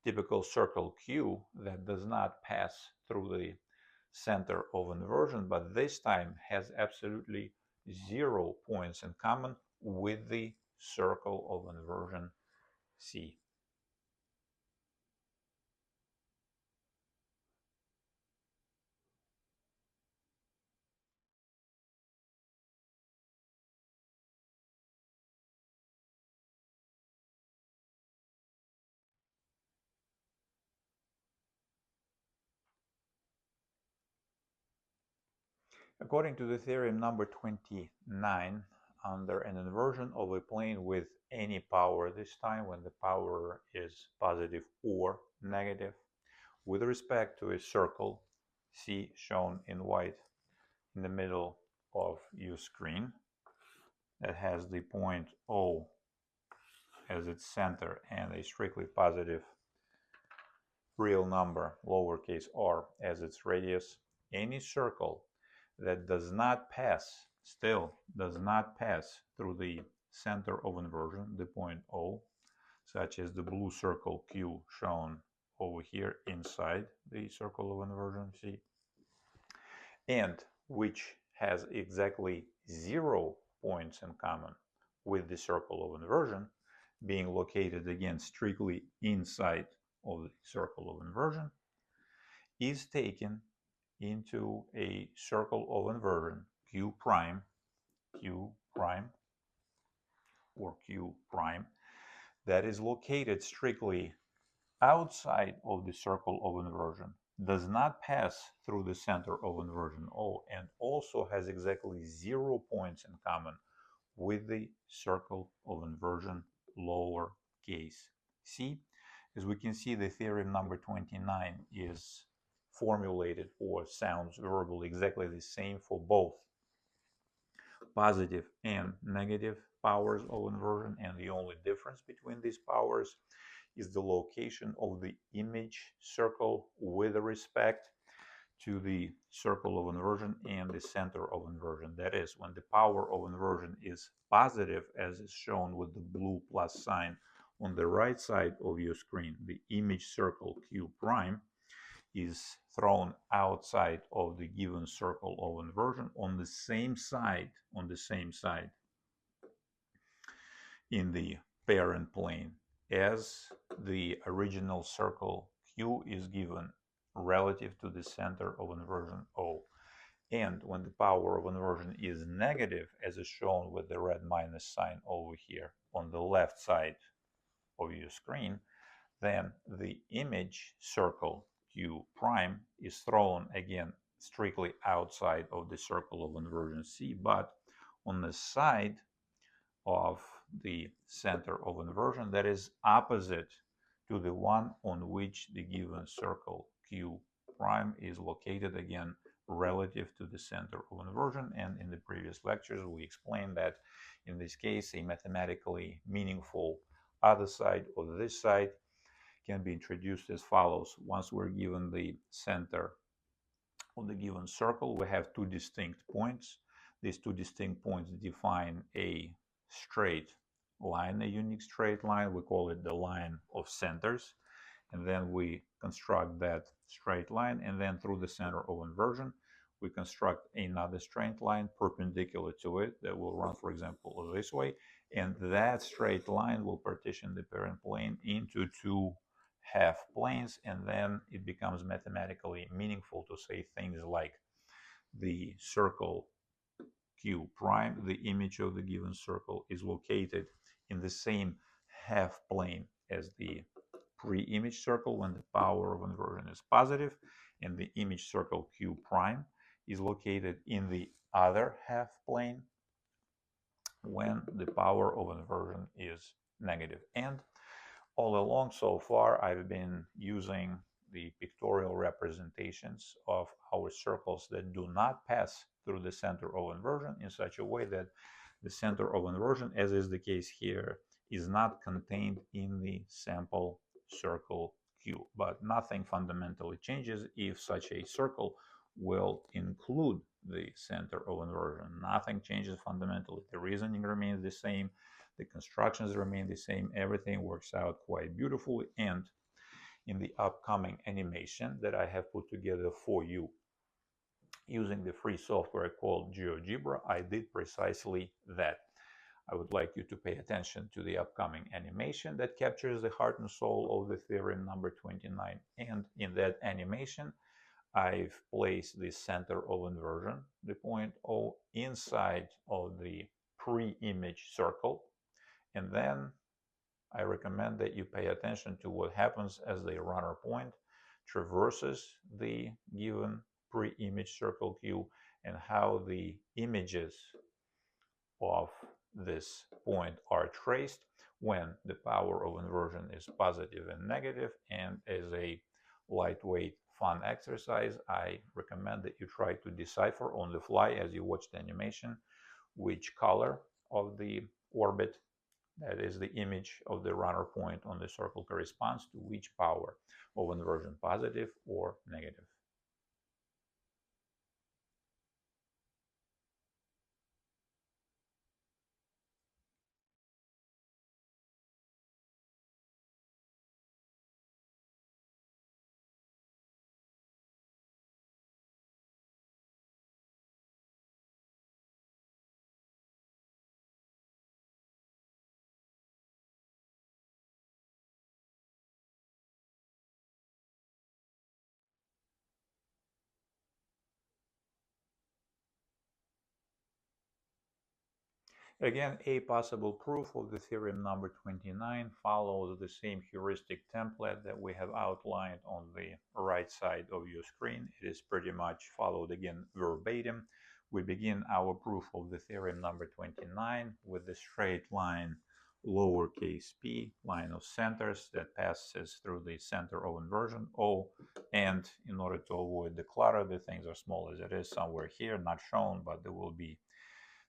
typical circle Q that does not pass through the center of inversion, but this time has absolutely 0 points in common with the circle of inversion C. According to the theorem number 29, under an inversion of a plane with any power, this time when the power is positive or negative, with respect to a circle C shown in white in the middle of your screen that has the point O as its center and a strictly positive real number, lowercase r, as its radius, any circle that does not pass, still does not pass through the center of inversion, the point O, such as the blue circle Q shown over here inside the circle of inversion C, and which has exactly 0 points in common with the circle of inversion, being located again strictly inside of the circle of inversion, is taken into a circle of inversion Q prime, or Q prime, that is located strictly outside of the circle of inversion, does not pass through the center of inversion O, and also has exactly 0 points in common with the circle of inversion lower case c. As we can see, the theorem number 29 is formulated or sounds verbally exactly the same for both positive and negative powers of inversion, and the only difference between these powers is the location of the image circle with respect to the circle of inversion and the center of inversion. That is, when the power of inversion is positive, as is shown with the blue plus sign on the right side of your screen, the image circle Q prime is thrown outside of the given circle of inversion on the same side, in the parent plane as the original circle Q is given relative to the center of inversion O. And when the power of inversion is negative, as is shown with the red minus sign over here on the left side of your screen, then the image circle Q prime is thrown again strictly outside of the circle of inversion C, but on the side of the center of inversion that is opposite to the one on which the given circle Q prime is located, again relative to the center of inversion. And in the previous lectures we explained that in this case a mathematically meaningful other side or this side can be introduced as follows. Once we're given the center of the given circle, we have two distinct points. These two distinct points define a straight line, a unique straight line. We call it the line of centers. And then we construct that straight line, and then through the center of inversion, we construct another straight line perpendicular to it that will run, for example, this way. And that straight line will partition the parent plane into two half planes, and then it becomes mathematically meaningful to say things like the circle Q prime, the image of the given circle, is located in the same half plane as the pre-image circle when the power of inversion is positive, and the image circle Q prime is located in the other half plane when the power of inversion is negative. And all along so far, I've been using the pictorial representations of our circles that do not pass through the center of inversion in such a way that the center of inversion, as is the case here, is not contained in the sample circle Q. But nothing fundamentally changes if such a circle will include the center of inversion. Nothing changes fundamentally. The reasoning remains the same. The constructions remain the same. Everything works out quite beautifully. And in the upcoming animation that I have put together for you using the free software called GeoGebra, I did precisely that. I would like you to pay attention to the upcoming animation that captures the heart and soul of the theorem number 29. And in that animation, I've placed the center of inversion, the point O, inside of the pre-image circle. And then I recommend that you pay attention to what happens as the runner point traverses the given pre-image circle Q and how the images of this point are traced when the power of inversion is positive and negative. And as a lightweight fun exercise, I recommend that you try to decipher on the fly as you watch the animation which color of the orbit, that is the image of the runner point on the circle, corresponds to which power of inversion, positive or negative. Again, a possible proof of the theorem number 29 follows the same heuristic template that we have outlined on the right side of your screen. It is pretty much followed again verbatim. We begin our proof of the theorem number 29 with the straight line lowercase p, line of centers that passes through the center of inversion O. And in order to avoid the clutter, the things are small as it is somewhere here, not shown, but there will be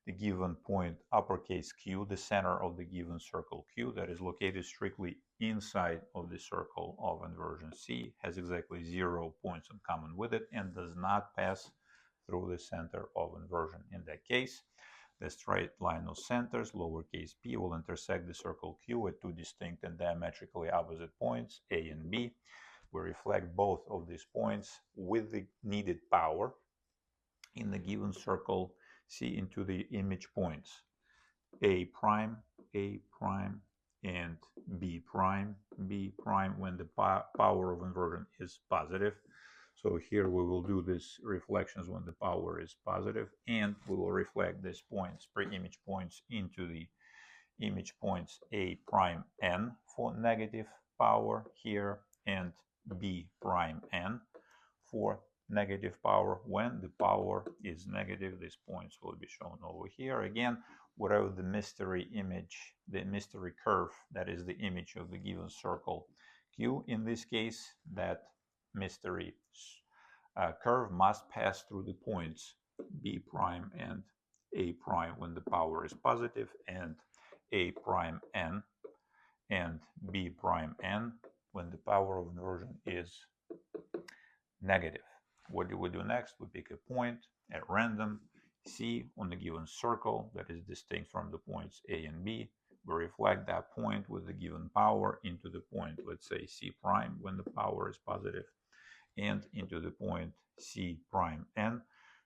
the given point uppercase Q, the center of the given circle Q, that is located strictly inside of the circle of inversion C, has exactly 0 points in common with it, and does not pass through the center of inversion. In that case, the straight line of centers, lowercase p, will intersect the circle Q at two distinct and diametrically opposite points, A and B. We reflect both of these points with the needed power in the given circle C into the image points A prime, and B prime, when the power of inversion is positive. So here we will do these reflections when the power is positive, and we will reflect these points, pre-image points, into the image points A prime n for negative power here, and B prime n for negative power. When the power is negative, these points will be shown over here. Again, whatever the mystery image, the mystery curve, that is the image of the given circle Q. In this case, that mystery curve must pass through the points B prime and A prime when the power is positive, and A prime n and B prime n when the power of inversion is negative. What do we do next? We pick a point at random, C, on the given circle that is distinct from the points A and B. We reflect that point with the given power into the point, let's say C prime, when the power is positive, and into the point C prime n,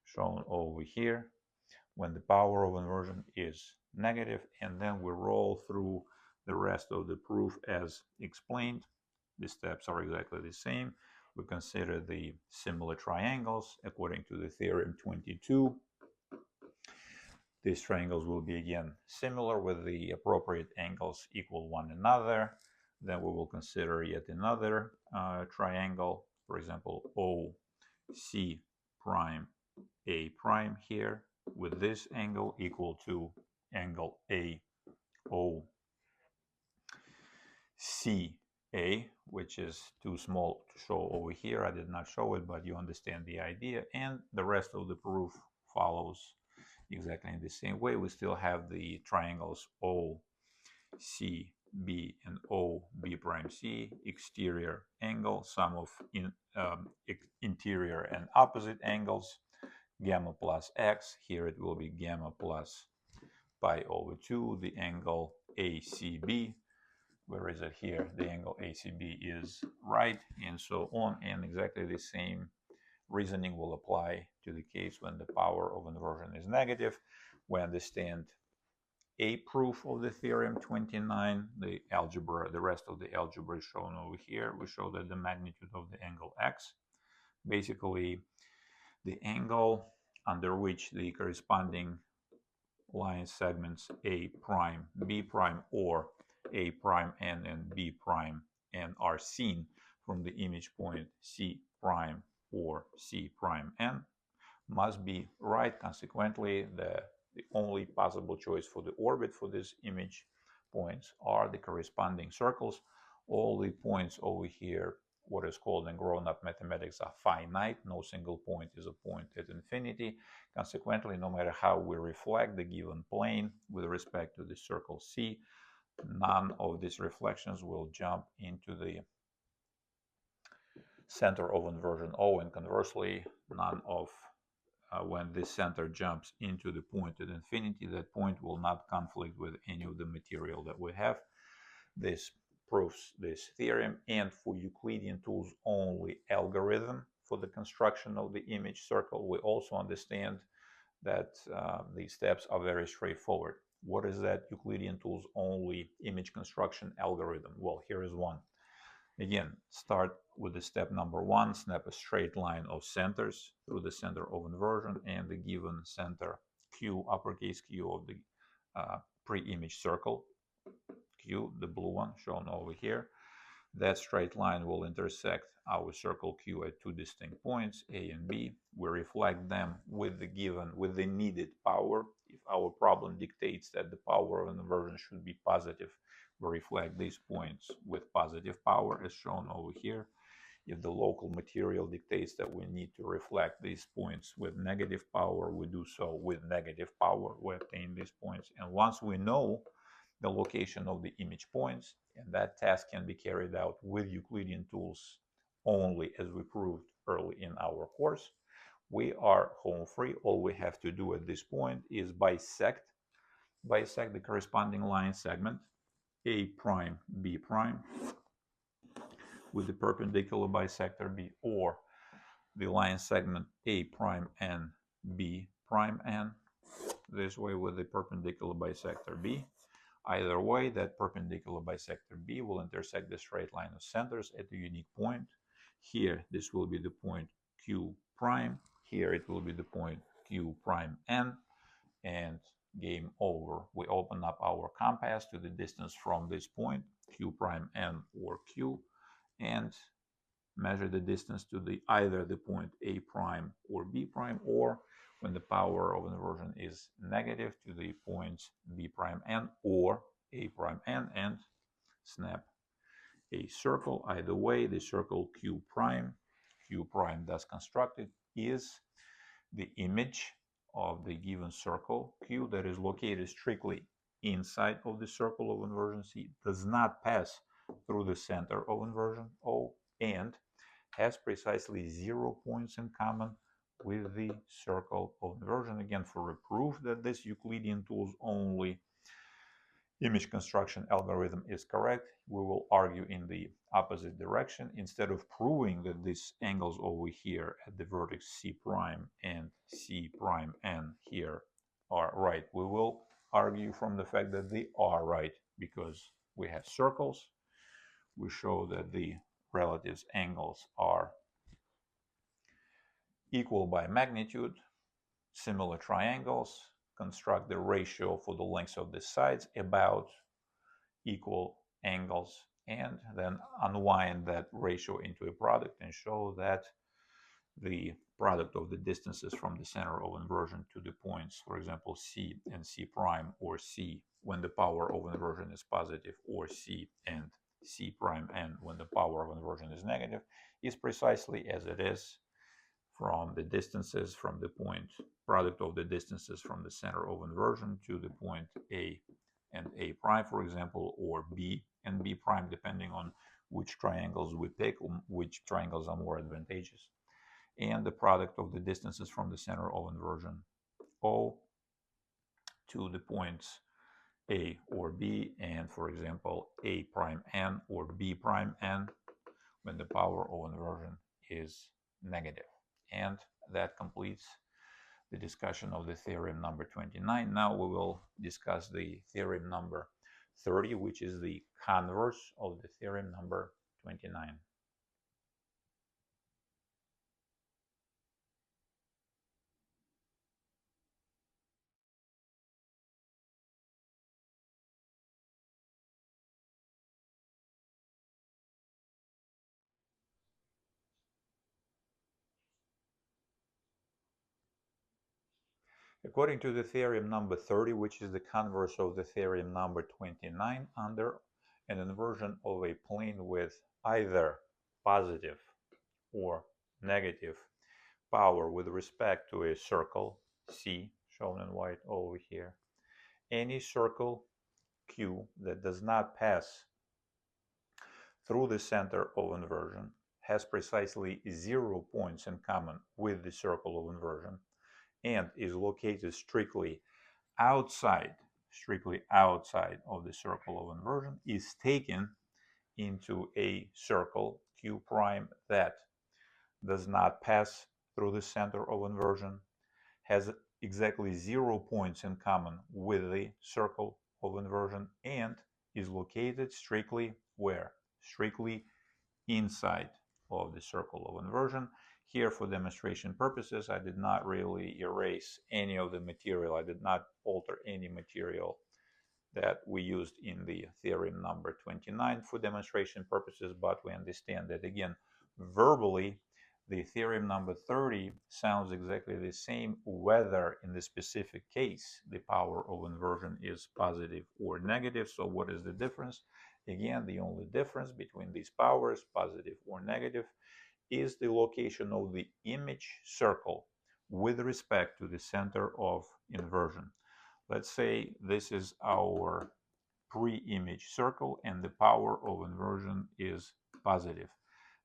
shown over here, when the power of inversion is negative. And then we roll through the rest of the proof as explained. The steps are exactly the same. We consider the similar triangles according to the theorem 22. These triangles will be again similar with the appropriate angles equal one another. Then we will consider yet another triangle, for example, OC prime A prime here, with this angle equal to angle AOCA, which is too small to show over here. I did not show it, but you understand the idea. And the rest of the proof follows exactly in the same way. We still have the triangles OCB and OB prime C, exterior angle, sum of interior and opposite angles, gamma plus x. Here it will be gamma plus pi over 2, the angle ACB. Where is it here? The angle ACB is right, and so on. And exactly the same reasoning will apply to the case when the power of inversion is negative. We understand a proof of the theorem 29. The algebra, the rest of the algebra is shown over here. We show that the magnitude of the angle x, basically the angle under which the corresponding line segments A prime, B prime, or A prime n and B prime n are seen from the image point C prime or C prime n must be right. Consequently, the only possible choice for the orbit for these image points are the corresponding circles. All the points over here, what is called in grown-up mathematics, are finite. No single point is a point at infinity. Consequently, no matter how we reflect the given plane with respect to the circle C, none of these reflections will jump into the center of inversion O, and conversely, none of when this center jumps into the point at infinity, that point will not conflict with any of the material that we have. This proves this theorem. And for Euclidean tools only algorithm for the construction of the image circle, we also understand that these steps are very straightforward. What is that Euclidean tools only image construction algorithm? Well, here is one. Again, start with the step number 1, snap a straight line of centers through the center of inversion and the given center Q, uppercase Q of the pre-image circle, Q, the blue one shown over here. That straight line will intersect our circle Q at two distinct points, A and B. We reflect them with the needed power. If our problem dictates that the power of inversion should be positive, we reflect these points with positive power as shown over here. If the local material dictates that we need to reflect these points with negative power, we do so with negative power. We obtain these points. And once we know the location of the image points, and that task can be carried out with Euclidean tools only, as we proved early in our course, we are home free. All we have to do at this point is bisect the corresponding line segment A prime, B prime with the perpendicular bisector B, or the line segment A prime N, B prime N, this way with the perpendicular bisector B. Either way, that perpendicular bisector B will intersect the straight line of centers at a unique point. Here, this will be the point Q prime. Here, it will be the point Q prime N. And game over. We open up our compass to the distance from this point, Q prime N or Q, and measure the distance to either the point A prime or B prime, or when the power of inversion is negative, to the points B prime N or A prime N, and snap a circle. Either way, the circle Q prime thus constructed, is the image of the given circle Q that is located strictly inside of the circle of inversion C, does not pass through the center of inversion O, and has precisely 0 points in common with the circle of inversion. Again, for a proof that this Euclidean tools only image construction algorithm is correct, we will argue in the opposite direction. Instead of proving that these angles over here at the vertex C prime and C prime N here are right, we will argue from the fact that they are right because we have circles. We show that the relative angles are equal by magnitude. Similar triangles construct the ratio for the lengths of the sides about equal angles, and then unwind that ratio into a product and show that the product of the distances from the center of inversion to the points, for example, C and C prime, or C when the power of inversion is positive, or C and C prime N when the power of inversion is negative, is precisely as it is from the distances from the point, product of the distances from the center of inversion to the point A and A prime, for example, or B and B prime, depending on which triangles we pick, which triangles are more advantageous, and the product of the distances from the center of inversion O to the points A or B, and for example, A prime N or B prime N when the power of inversion is negative. And that completes the discussion of the theorem number 29. Now we will discuss the theorem number 30, which is the converse of the theorem number 29. According to the theorem number 30, which is the converse of the theorem number 29, under an inversion of a plane with either positive or negative power with respect to a circle C, shown in white over here, any circle Q that does not pass through the center of inversion has precisely 0 points in common with the circle of inversion and is located strictly outside of the circle of inversion, is taken into a circle Q prime that does not pass through the center of inversion, has exactly 0 points in common with the circle of inversion, and is located strictly where? Strictly inside of the circle of inversion. Here, for demonstration purposes, I did not really erase any of the material. I did not alter any material that we used in the theorem number 29 for demonstration purposes, but we understand that, again, verbally, the theorem number 30 sounds exactly the same whether in the specific case the power of inversion is positive or negative. So what is the difference? Again, the only difference between these powers, positive or negative, is the location of the image circle with respect to the center of inversion. Let's say this is our pre-image circle and the power of inversion is positive.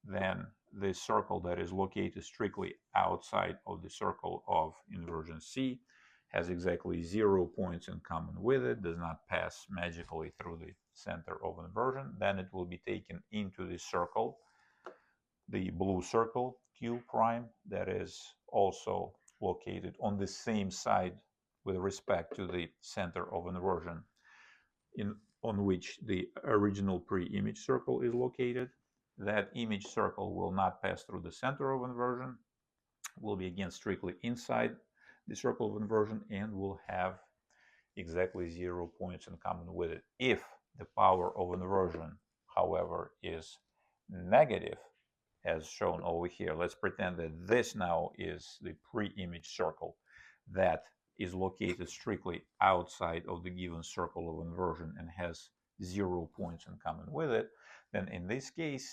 Then the circle that is located strictly outside of the circle of inversion C has exactly 0 points in common with it, does not pass magically through the center of inversion. Then it will be taken into the circle, the blue circle Q prime, that is also located on the same side with respect to the center of inversion on which the original pre-image circle is located. That image circle will not pass through the center of inversion, will be again strictly inside the circle of inversion, and will have exactly 0 points in common with it. If the power of inversion, however, is negative, as shown over here, let's pretend that this now is the pre-image circle that is located strictly outside of the given circle of inversion and has 0 points in common with it, then in this case,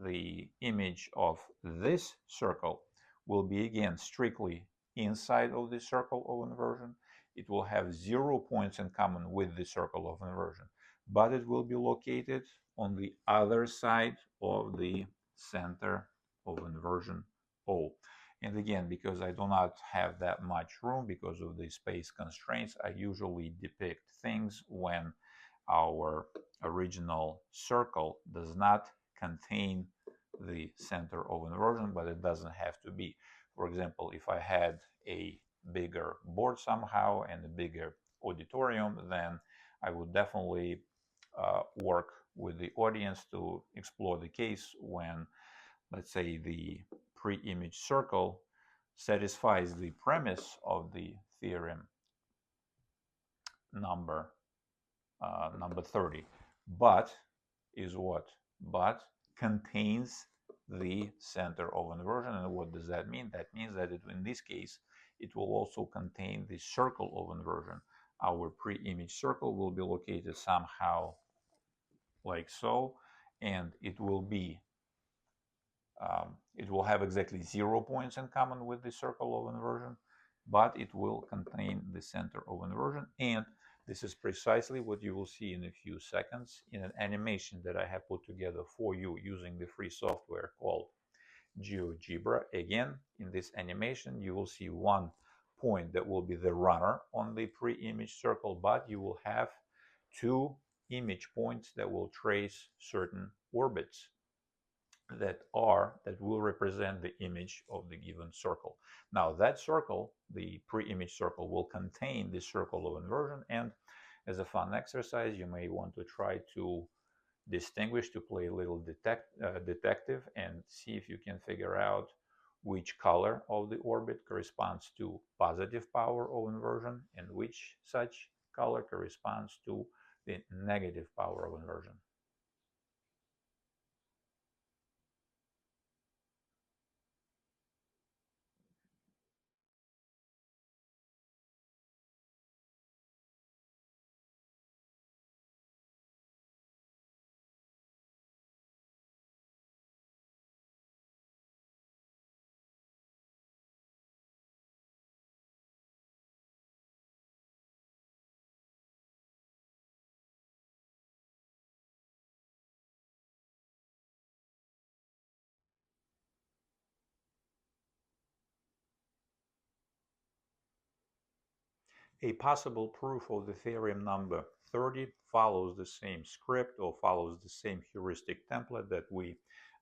the image of this circle will be again strictly inside of the circle of inversion. It will have 0 points in common with the circle of inversion, but it will be located on the other side of the center of inversion O. And again, because I do not have that much room because of the space constraints, I usually depict things when our original circle does not contain the center of inversion, but it doesn't have to be. For example, if I had a bigger board somehow and a bigger auditorium, then I would definitely work with the audience to explore the case when, let's say, the pre-image circle satisfies the premise of the theorem number 30, but is what? But contains the center of inversion. And what does that mean? That means that in this case, it will also contain the circle of inversion. Our pre-image circle will be located somehow like so, and it will be it will have exactly 0 points in common with the circle of inversion, but it will contain the center of inversion. And this is precisely what you will see in a few seconds in an animation that I have put together for you using the free software called GeoGebra. Again, in this animation, you will see one point that will be the runner on the pre-image circle, but you will have two image points that will trace certain orbits that will represent the image of the given circle. Now that circle, the pre-image circle, will contain the circle of inversion, and as a fun exercise you may want to try to distinguish, to play a little detective and see if you can figure out which color of the orbit corresponds to positive power of inversion and which such color corresponds to the negative power of inversion. A possible proof of the theorem number 30 follows the same script or follows the same heuristic template that we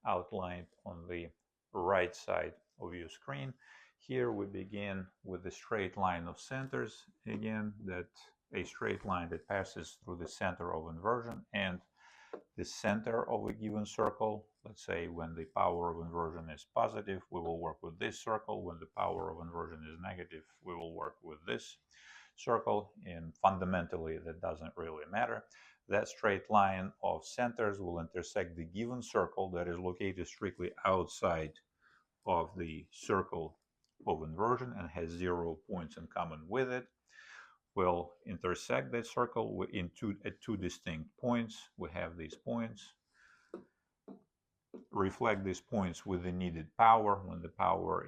outlined on the right side of your screen. Here we begin with the straight line of centers, again, that a straight line that passes through the center of inversion and the center of a given circle. Let's say when the power of inversion is positive, we will work with this circle. When the power of inversion is negative, we will work with this circle, and fundamentally that doesn't really matter. That straight line of centers will intersect the given circle that is located strictly outside of the circle of inversion and has 0 points in common with it. We'll intersect that circle at two distinct points. We have these points, reflect these points with the needed power. When the power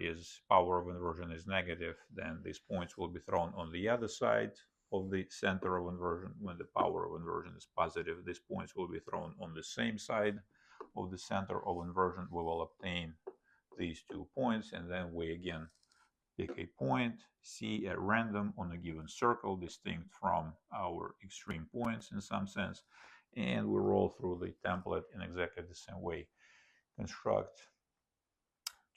of inversion is negative, then these points will be thrown on the other side of the center of inversion. When the power of inversion is positive, these points will be thrown on the same side of the center of inversion. We will obtain these 2 points, and then we again pick a point C at random on a given circle distinct from our extreme points in some sense, and we roll through the template in exactly the same way. Construct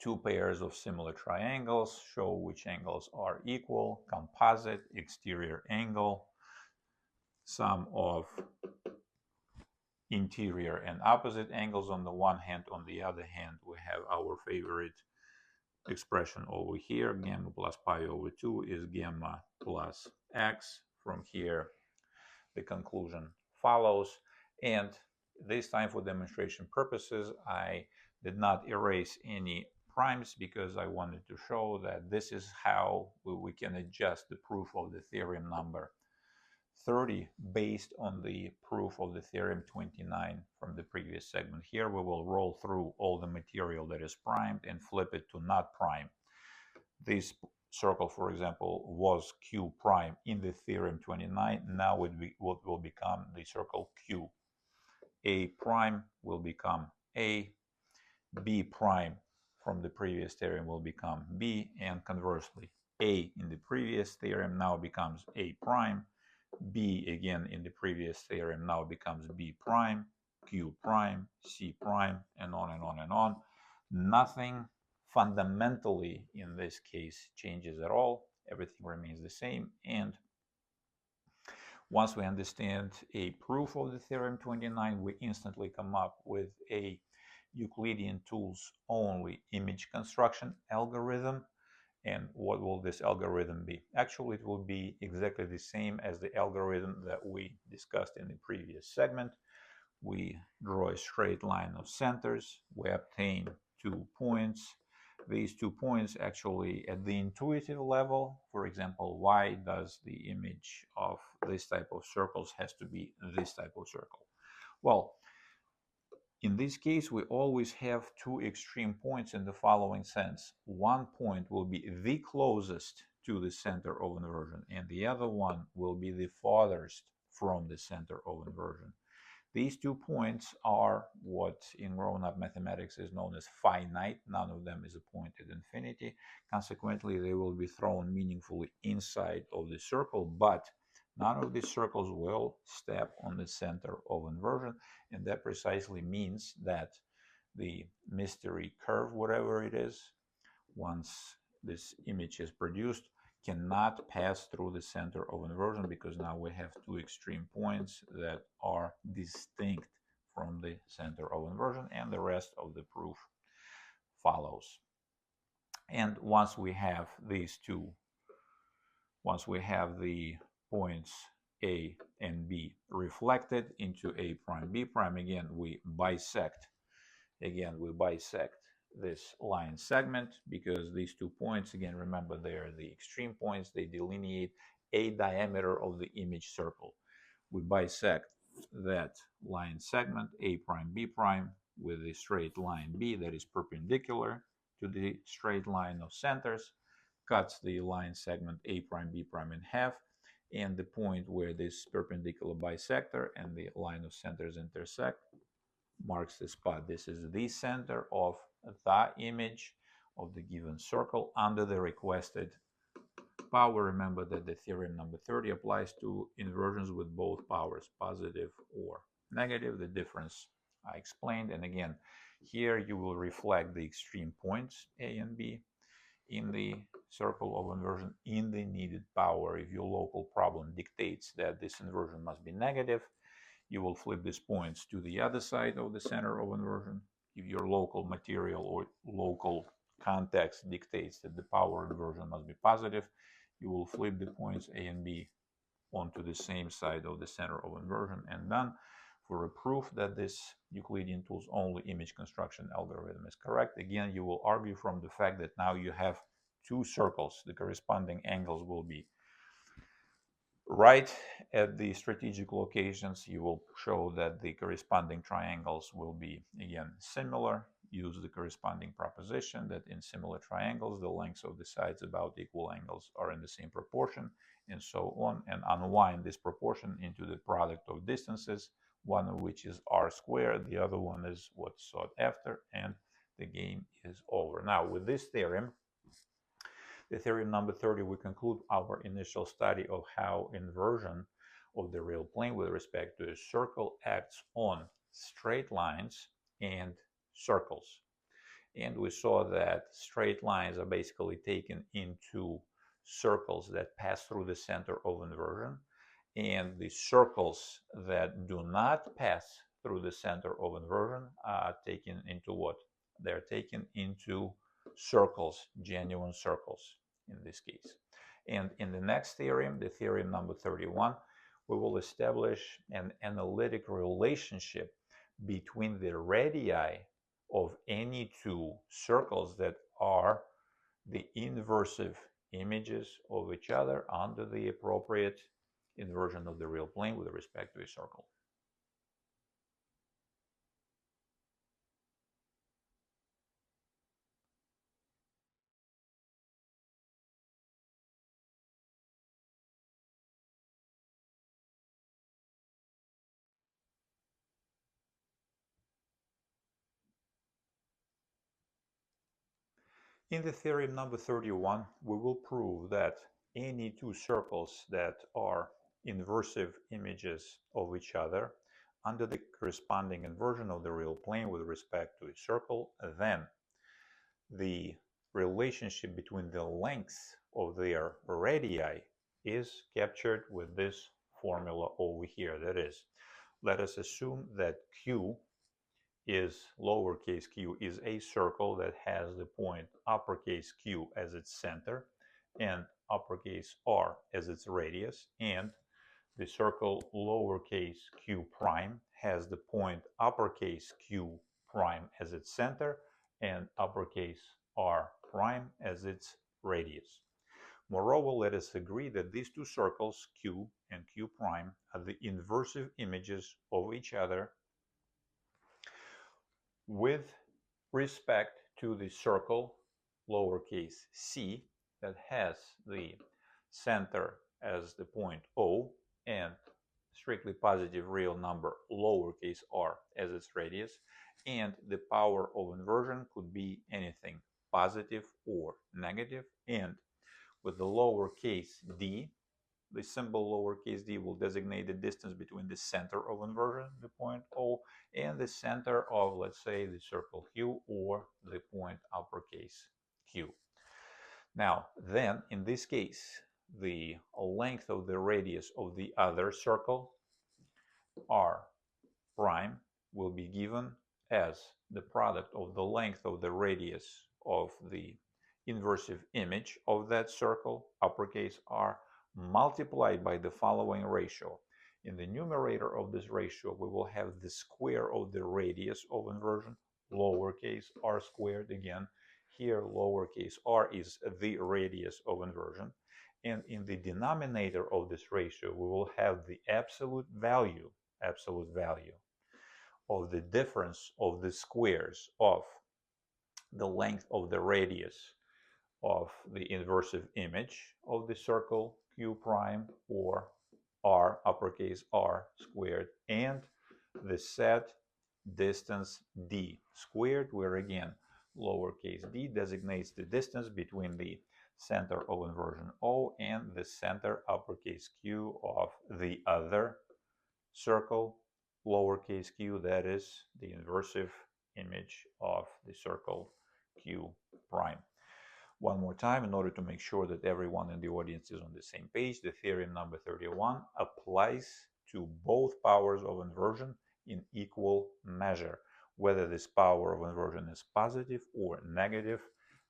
2 pairs of similar triangles, show which angles are equal, composite, exterior angle, sum of interior and opposite angles on the one hand. On the other hand, we have our favorite expression over here. Gamma plus pi over 2 is gamma plus x. From here, the conclusion follows. And this time, for demonstration purposes, I did not erase any primes because I wanted to show that this is how we can adjust the proof of the theorem number 30 based on the proof of the theorem 29 from the previous segment. Here we will roll through all the material that is primed and flip it to not prime. This circle, for example, was Q prime in the theorem 29. Now it will become the circle Q. A prime will become A. B prime from the previous theorem will become B, and conversely, A in the previous theorem now becomes A prime. B again in the previous theorem now becomes B prime, Q prime, C prime, and on and on and on. Nothing fundamentally in this case changes at all. Everything remains the same. And once we understand a proof of the theorem 29, we instantly come up with a Euclidean tools only image construction algorithm. And what will this algorithm be? Actually, it will be exactly the same as the algorithm that we discussed in the previous segment. We draw a straight line of centers. We obtain 2 points. These 2 points actually at the intuitive level, for example, why does the image of this type of circles has to be this type of circle? Well, in this case, we always have 2 extreme points in the following sense. One point will be the closest to the center of inversion, and the other one will be the farthest from the center of inversion. These 2 points are what in grown-up mathematics is known as finite. None of them is a point at infinity. Consequently, they will be thrown meaningfully inside of the circle, but none of these circles will step on the center of inversion, and that precisely means that the mystery curve, whatever it is, once this image is produced, cannot pass through the center of inversion because now we have 2 extreme points that are distinct from the center of inversion, and the rest of the proof follows. And once we have these 2, once we have the points A and B reflected into A prime, B prime, again, we bisect this line segment because these 2 points, again, remember, they are the extreme points. They delineate a diameter of the image circle. We bisect that line segment, A prime, B prime, with a straight line B that is perpendicular to the straight line of centers, cuts the line segment A prime, B prime in half, and the point where this perpendicular bisector and the line of centers intersect marks the spot. This is the center of the image of the given circle under the requested power. Remember that the theorem number 30 applies to inversions with both powers, positive or negative. The difference I explained. And again, here you will reflect the extreme points A and B in the circle of inversion in the needed power. If your local problem dictates that this inversion must be negative, you will flip these points to the other side of the center of inversion. If your local material or local context dictates that the power inversion must be positive, you will flip the points A and B onto the same side of the center of inversion, and done. For a proof that this Euclidean tools only image construction algorithm is correct, again, you will argue from the fact that now you have 2 circles. The corresponding angles will be right at the strategic locations. You will show that the corresponding triangles will be, again, similar. Use the corresponding proposition that in similar triangles, the lengths of the sides about equal angles are in the same proportion, and so on, and unwind this proportion into the product of distances, one of which is r squared, the other one is what's sought after, and the game is over. Now, with this theorem, the theorem number 30, we conclude our initial study of how inversion of the real plane with respect to a circle acts on straight lines and circles. And we saw that straight lines are basically taken into circles that pass through the center of inversion, and the circles that do not pass through the center of inversion are taken into what? They're taken into circles, genuine circles in this case. And in the next theorem, the theorem number 31, we will establish an analytic relationship between the radii of any 2 circles that are the inversive images of each other under the appropriate inversion of the real plane with respect to a circle. In the theorem number 31, we will prove that any 2 circles that are inversive images of each other under the corresponding inversion of the real plane with respect to a circle, then the relationship between the lengths of their radii is captured with this formula over here. That is, let us assume that Q is lowercase q is a circle that has the point uppercase Q as its center and uppercase R as its radius, and the circle lowercase q prime has the point uppercase Q prime as its center and uppercase R prime as its radius. Moreover, let us agree that these two circles, Q and Q prime, are the inversive images of each other with respect to the circle lowercase c that has the center as the point O and strictly positive real number lowercase r as its radius, and the power of inversion could be anything positive or negative, and with the lowercase d, the symbol lowercase d will designate the distance between the center of inversion, the point O, and the center of, let's say, the circle Q or the point uppercase Q. Now, then, in this case, the length of the radius of the other circle, R prime, will be given as the product of the length of the radius of the inversive image of that circle, uppercase R, multiplied by the following ratio. In the numerator of this ratio, we will have the square of the radius of inversion, lowercase r squared again. Here, lowercase r is the radius of inversion. And in the denominator of this ratio, we will have the absolute value of the difference of the squares of the length of the radius of the inversive image of the circle Q prime or R uppercase R squared and the set distance d squared, where again lowercase d designates the distance between the center of inversion O and the center uppercase Q of the other circle lowercase q, that is the inversive image of the circle Q prime. One more time, in order to make sure that everyone in the audience is on the same page, the theorem number 31 applies to both powers of inversion in equal measure. Whether this power of inversion is positive or negative,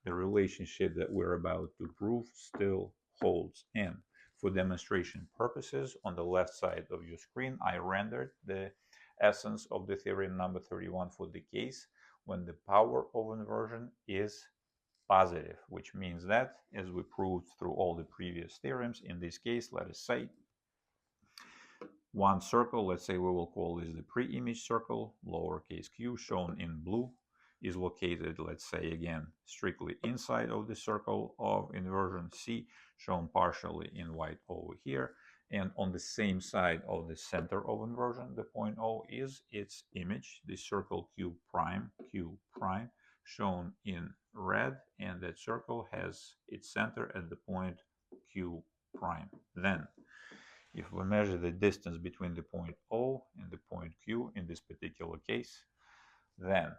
the relationship that we're about to prove still holds. And for demonstration purposes, on the left side of your screen, I rendered the essence of the theorem number 31 for the case when the power of inversion is positive, which means that, as we proved through all the previous theorems, in this case, let us say one circle, let's say we will call this the pre-image circle, lowercase q, shown in blue, is located, let's say again, strictly inside of the circle of inversion C, shown partially in white over here, and on the same side of the center of inversion, the point O, is its image, the circle Q prime, shown in red, and that circle has its center at the point Q prime. Then, if we measure the distance between the point O and the point Q in this particular case, then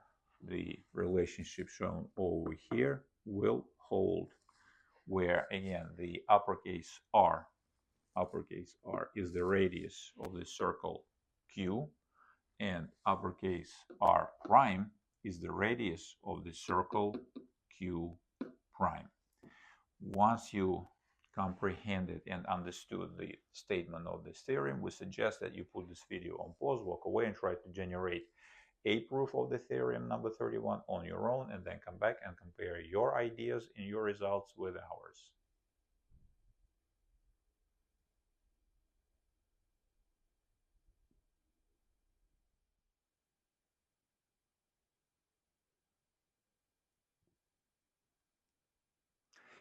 the relationship shown over here will hold, where again the uppercase R is the radius of the circle Q, and uppercase R prime is the radius of the circle Q prime. Once you comprehended and understood the statement of this theorem, we suggest that you put this video on pause, walk away, and try to generate a proof of the theorem number 31 on your own, and then come back and compare your ideas and your results with ours.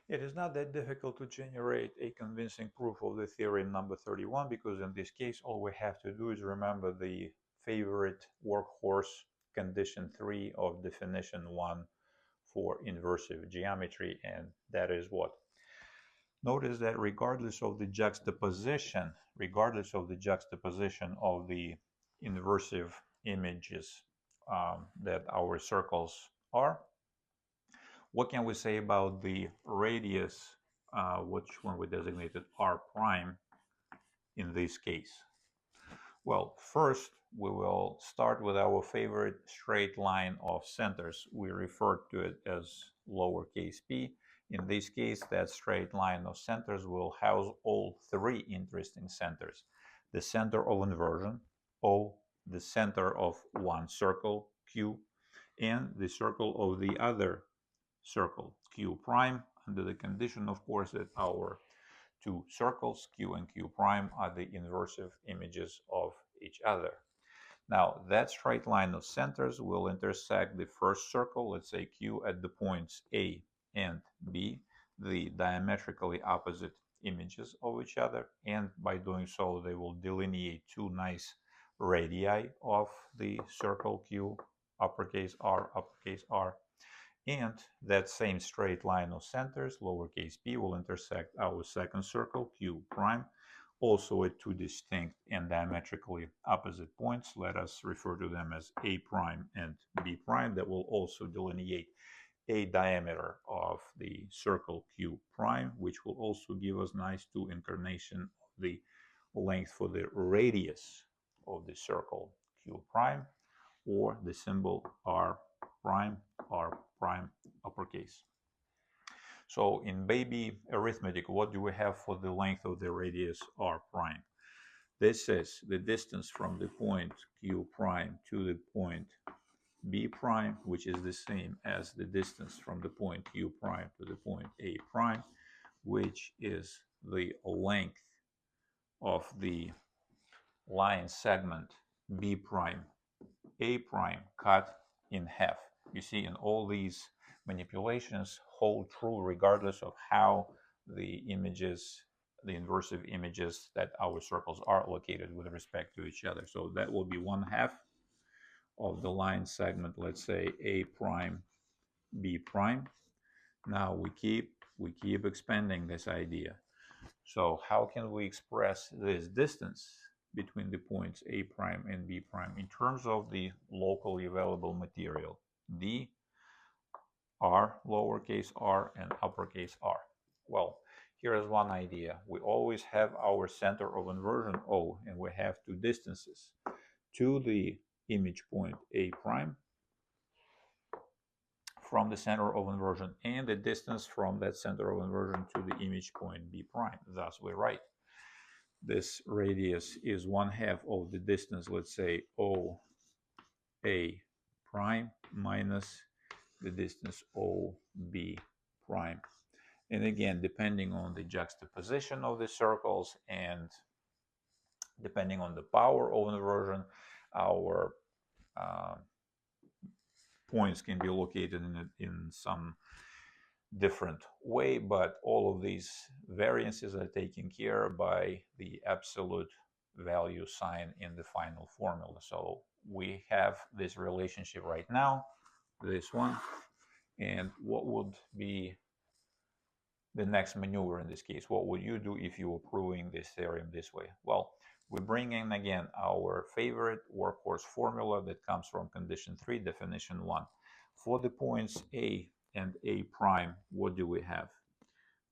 It is not that difficult to generate a convincing proof of the theorem number 31, because in this case all we have to do is remember the favorite workhorse condition 3 of definition 1 for inversive geometry, and that is what? Notice that regardless of the juxtaposition of the inversive images that our circles are, what can we say about the radius, which one we designated r prime in this case? Well, first we will start with our favorite straight line of centers. We refer to it as lowercase p. In this case, that straight line of centers will house all three interesting centers: the center of inversion, O, the center of one circle, Q, and the circle of the other circle, Q prime, under the condition, of course, that our two circles, Q and Q prime, are the inversive images of each other. Now, that straight line of centers will intersect the first circle, let's say Q, at the points A and B, the diametrically opposite images of each other, and by doing so, they will delineate two nice radii of the circle Q, uppercase R, and that same straight line of centers, lowercase p, will intersect our second circle, Q prime, also at two distinct and diametrically opposite points. Let us refer to them as A prime and B prime. That will also delineate a diameter of the circle Q prime, which will also give us nice two incarnation of the length for the radius of the circle Q prime, or the symbol R prime uppercase. So in baby arithmetic, what do we have for the length of the radius r prime? This is the distance from the point Q prime to the point B prime, which is the same as the distance from the point Q prime to the point A prime, which is the length of the line segment B prime A prime cut in half. You see, in all these manipulations hold true regardless of how the images, the inversive images that our circles are located with respect to each other. So that will be 1/2 of the line segment, let's say A prime, B prime. Now we keep expanding this idea. So how can we express this distance between the points A prime and B prime in terms of the locally available material? D, R, lowercase r, and uppercase r. Well, here is one idea. We always have our center of inversion O, and we have two distances to the image point A prime from the center of inversion, and the distance from that center of inversion to the image point B prime. Thus, we write this radius is 1/2 of the distance, let's say O A prime, minus the distance OB prime. And again, depending on the juxtaposition of the circles and depending on the power of inversion, our points can be located in some different way, but all of these variances are taken care of by the absolute value sign in the final formula. So we have this relationship right now, this one, and what would be the next maneuver in this case? What would you do if you were proving this theorem this way? Well, we bring in again our favorite workhorse formula that comes from condition 3, definition 1. For the points A and A prime, what do we have?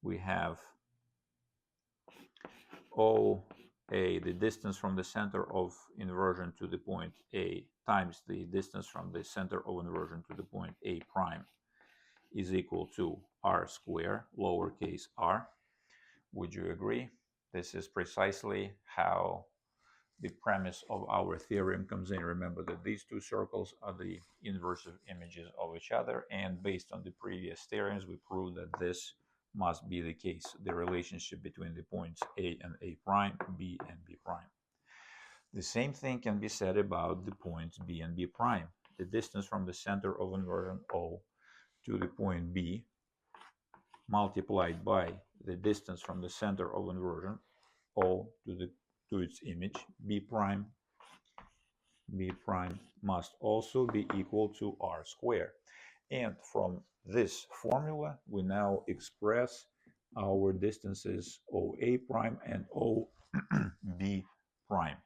We have OA, the distance from the center of inversion to the point A, times the distance from the center of inversion to the point A prime, is equal to r squared, lowercase r. Would you agree? This is precisely how the premise of our theorem comes in. Remember that these two circles are the inversive images of each other, and based on the previous theorems, we proved that this must be the case, the relationship between the points A and A prime, B and B prime. The same thing can be said about the points B and B prime. The distance from the center of inversion O to the point B multiplied by the distance from the center of inversion O to its image B prime must also be equal to r squared. And from this formula, we now express our distances OA prime and OB prime.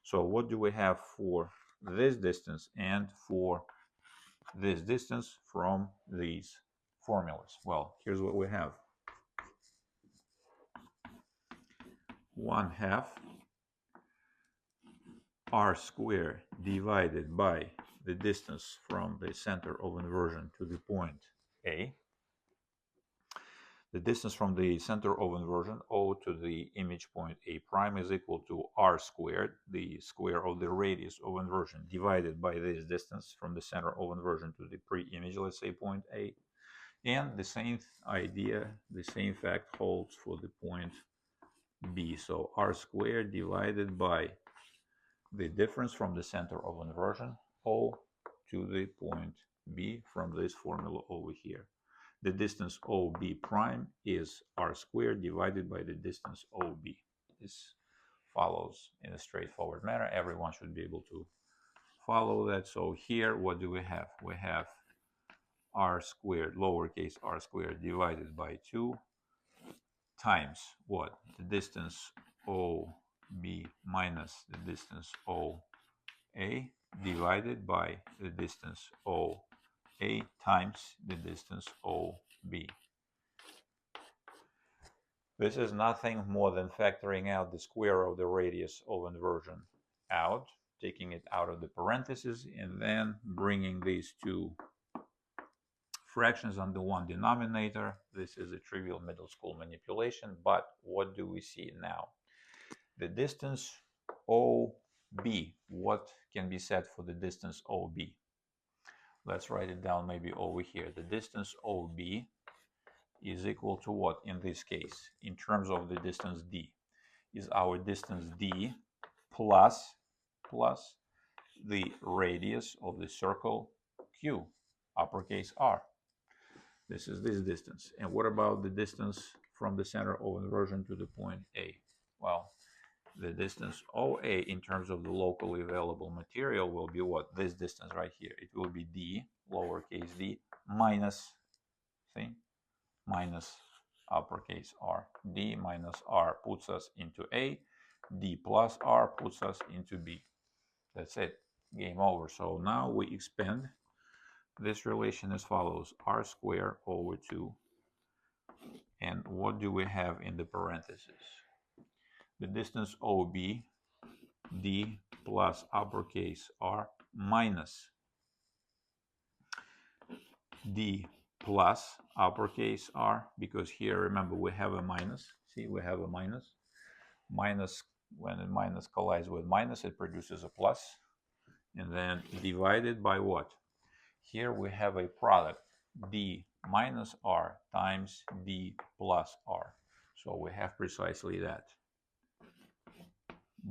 So what do we have for this distance and for this distance from these formulas? Well, here's what we have. 1/2 r squared divided by the distance from the center of inversion to the point A. The distance from the center of inversion O to the image point A prime is equal to r squared, the square of the radius of inversion, divided by this distance from the center of inversion to the pre-image, let's say point A. And the same idea, the same fact holds for the point B. So r squared divided by the difference from the center of inversion O to the point B from this formula over here. The distance OB prime is r squared divided by the distance OB. This follows in a straightforward manner. Everyone should be able to follow that. So here, what do we have? We have r squared, lowercase r squared divided by 2 times what? The distance OB minus the distance OA divided by the distance OA times the distance OB. This is nothing more than factoring out the square of the radius of inversion out, taking it out of the parentheses, and then bringing these two fractions under one denominator. This is a trivial middle school manipulation, but what do we see now? The distance OB, what can be said for the distance OB? Let's write it down maybe over here. The distance OB is equal to what in this case? In terms of the distance D, is our distance D plus the radius of the circle Q, uppercase R. This is this distance. And what about the distance from the center of inversion to the point A? Well, the distance OA in terms of the locally available material will be what? This distance right here. It will be D, lowercase d, minus, see, minus uppercase R. D minus R puts us into A. D plus R puts us into B. That's it. Game over. So now we expand this relation as follows. R squared over 2. And what do we have in the parentheses? The distance OB, D plus uppercase R minus D plus uppercase R, because here, remember, we have a minus. See, we have a minus. Minus, when a minus collides with minus, it produces a plus. And then divided by what? Here we have a product, D minus R times D plus R. So we have precisely that.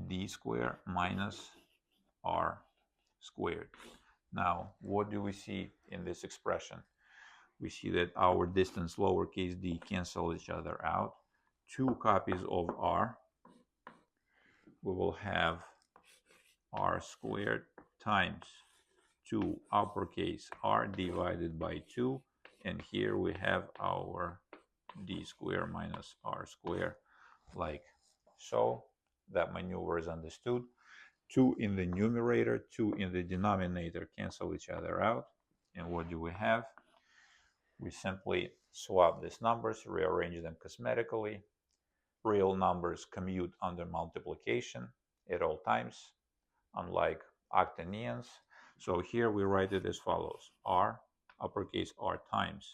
D squared minus R squared. Now, what do we see in this expression? We see that our distance lowercase d cancel each other out. 2 copies of R. We will have R squared times 2 uppercase R divided by 2. And here we have our D squared minus R squared, like so. That maneuver is understood. 2 in the numerator, 2 in the denominator cancel each other out. And what do we have? We simply swap these numbers, rearrange them cosmetically. Real numbers commute under multiplication at all times, unlike octonions. So here we write it as follows. R, uppercase R times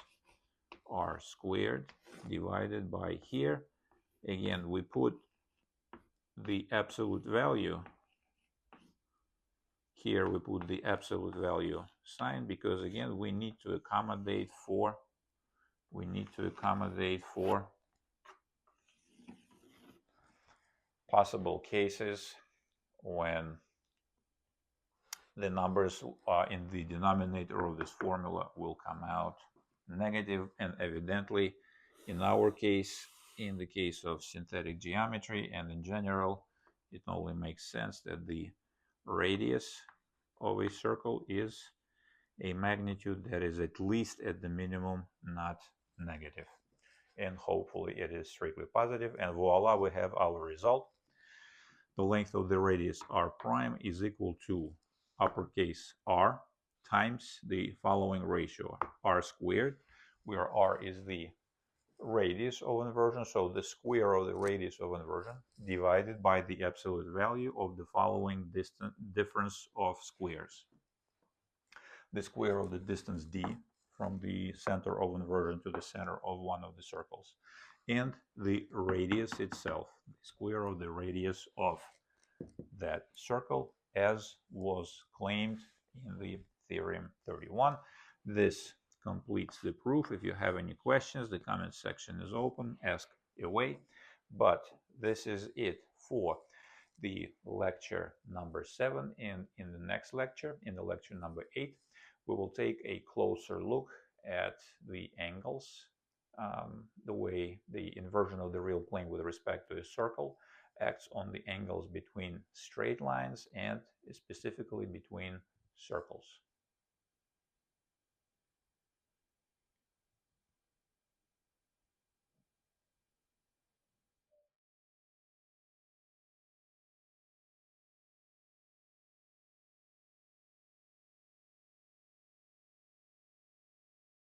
R squared divided by here. Again, we put the absolute value. Here we put the absolute value sign because again we need to accommodate for possible cases when the numbers in the denominator of this formula will come out negative, and evidently in our case, in the case of synthetic geometry and in general, it only makes sense that the radius of a circle is a magnitude that is at least at the minimum not negative. and hopefully it is strictly positive, and voila, we have our result. The length of the radius r prime is equal to uppercase R times the following ratio, r squared, where r is the radius of inversion, so the square of the radius of inversion, divided by the absolute value of the following difference of squares. The square of the distance d from the center of inversion to the center of one of the circles, and the radius itself, the square of the radius of that circle, as was claimed in the Theorem 31. This completes the proof. If you have any questions, the comment section is open. Ask away. But this is it for the lecture number 7. And in the next lecture, in the lecture number 8, we will take a closer look at the angles, the way the inversion of the real plane with respect to a circle acts on the angles between straight lines and specifically between circles.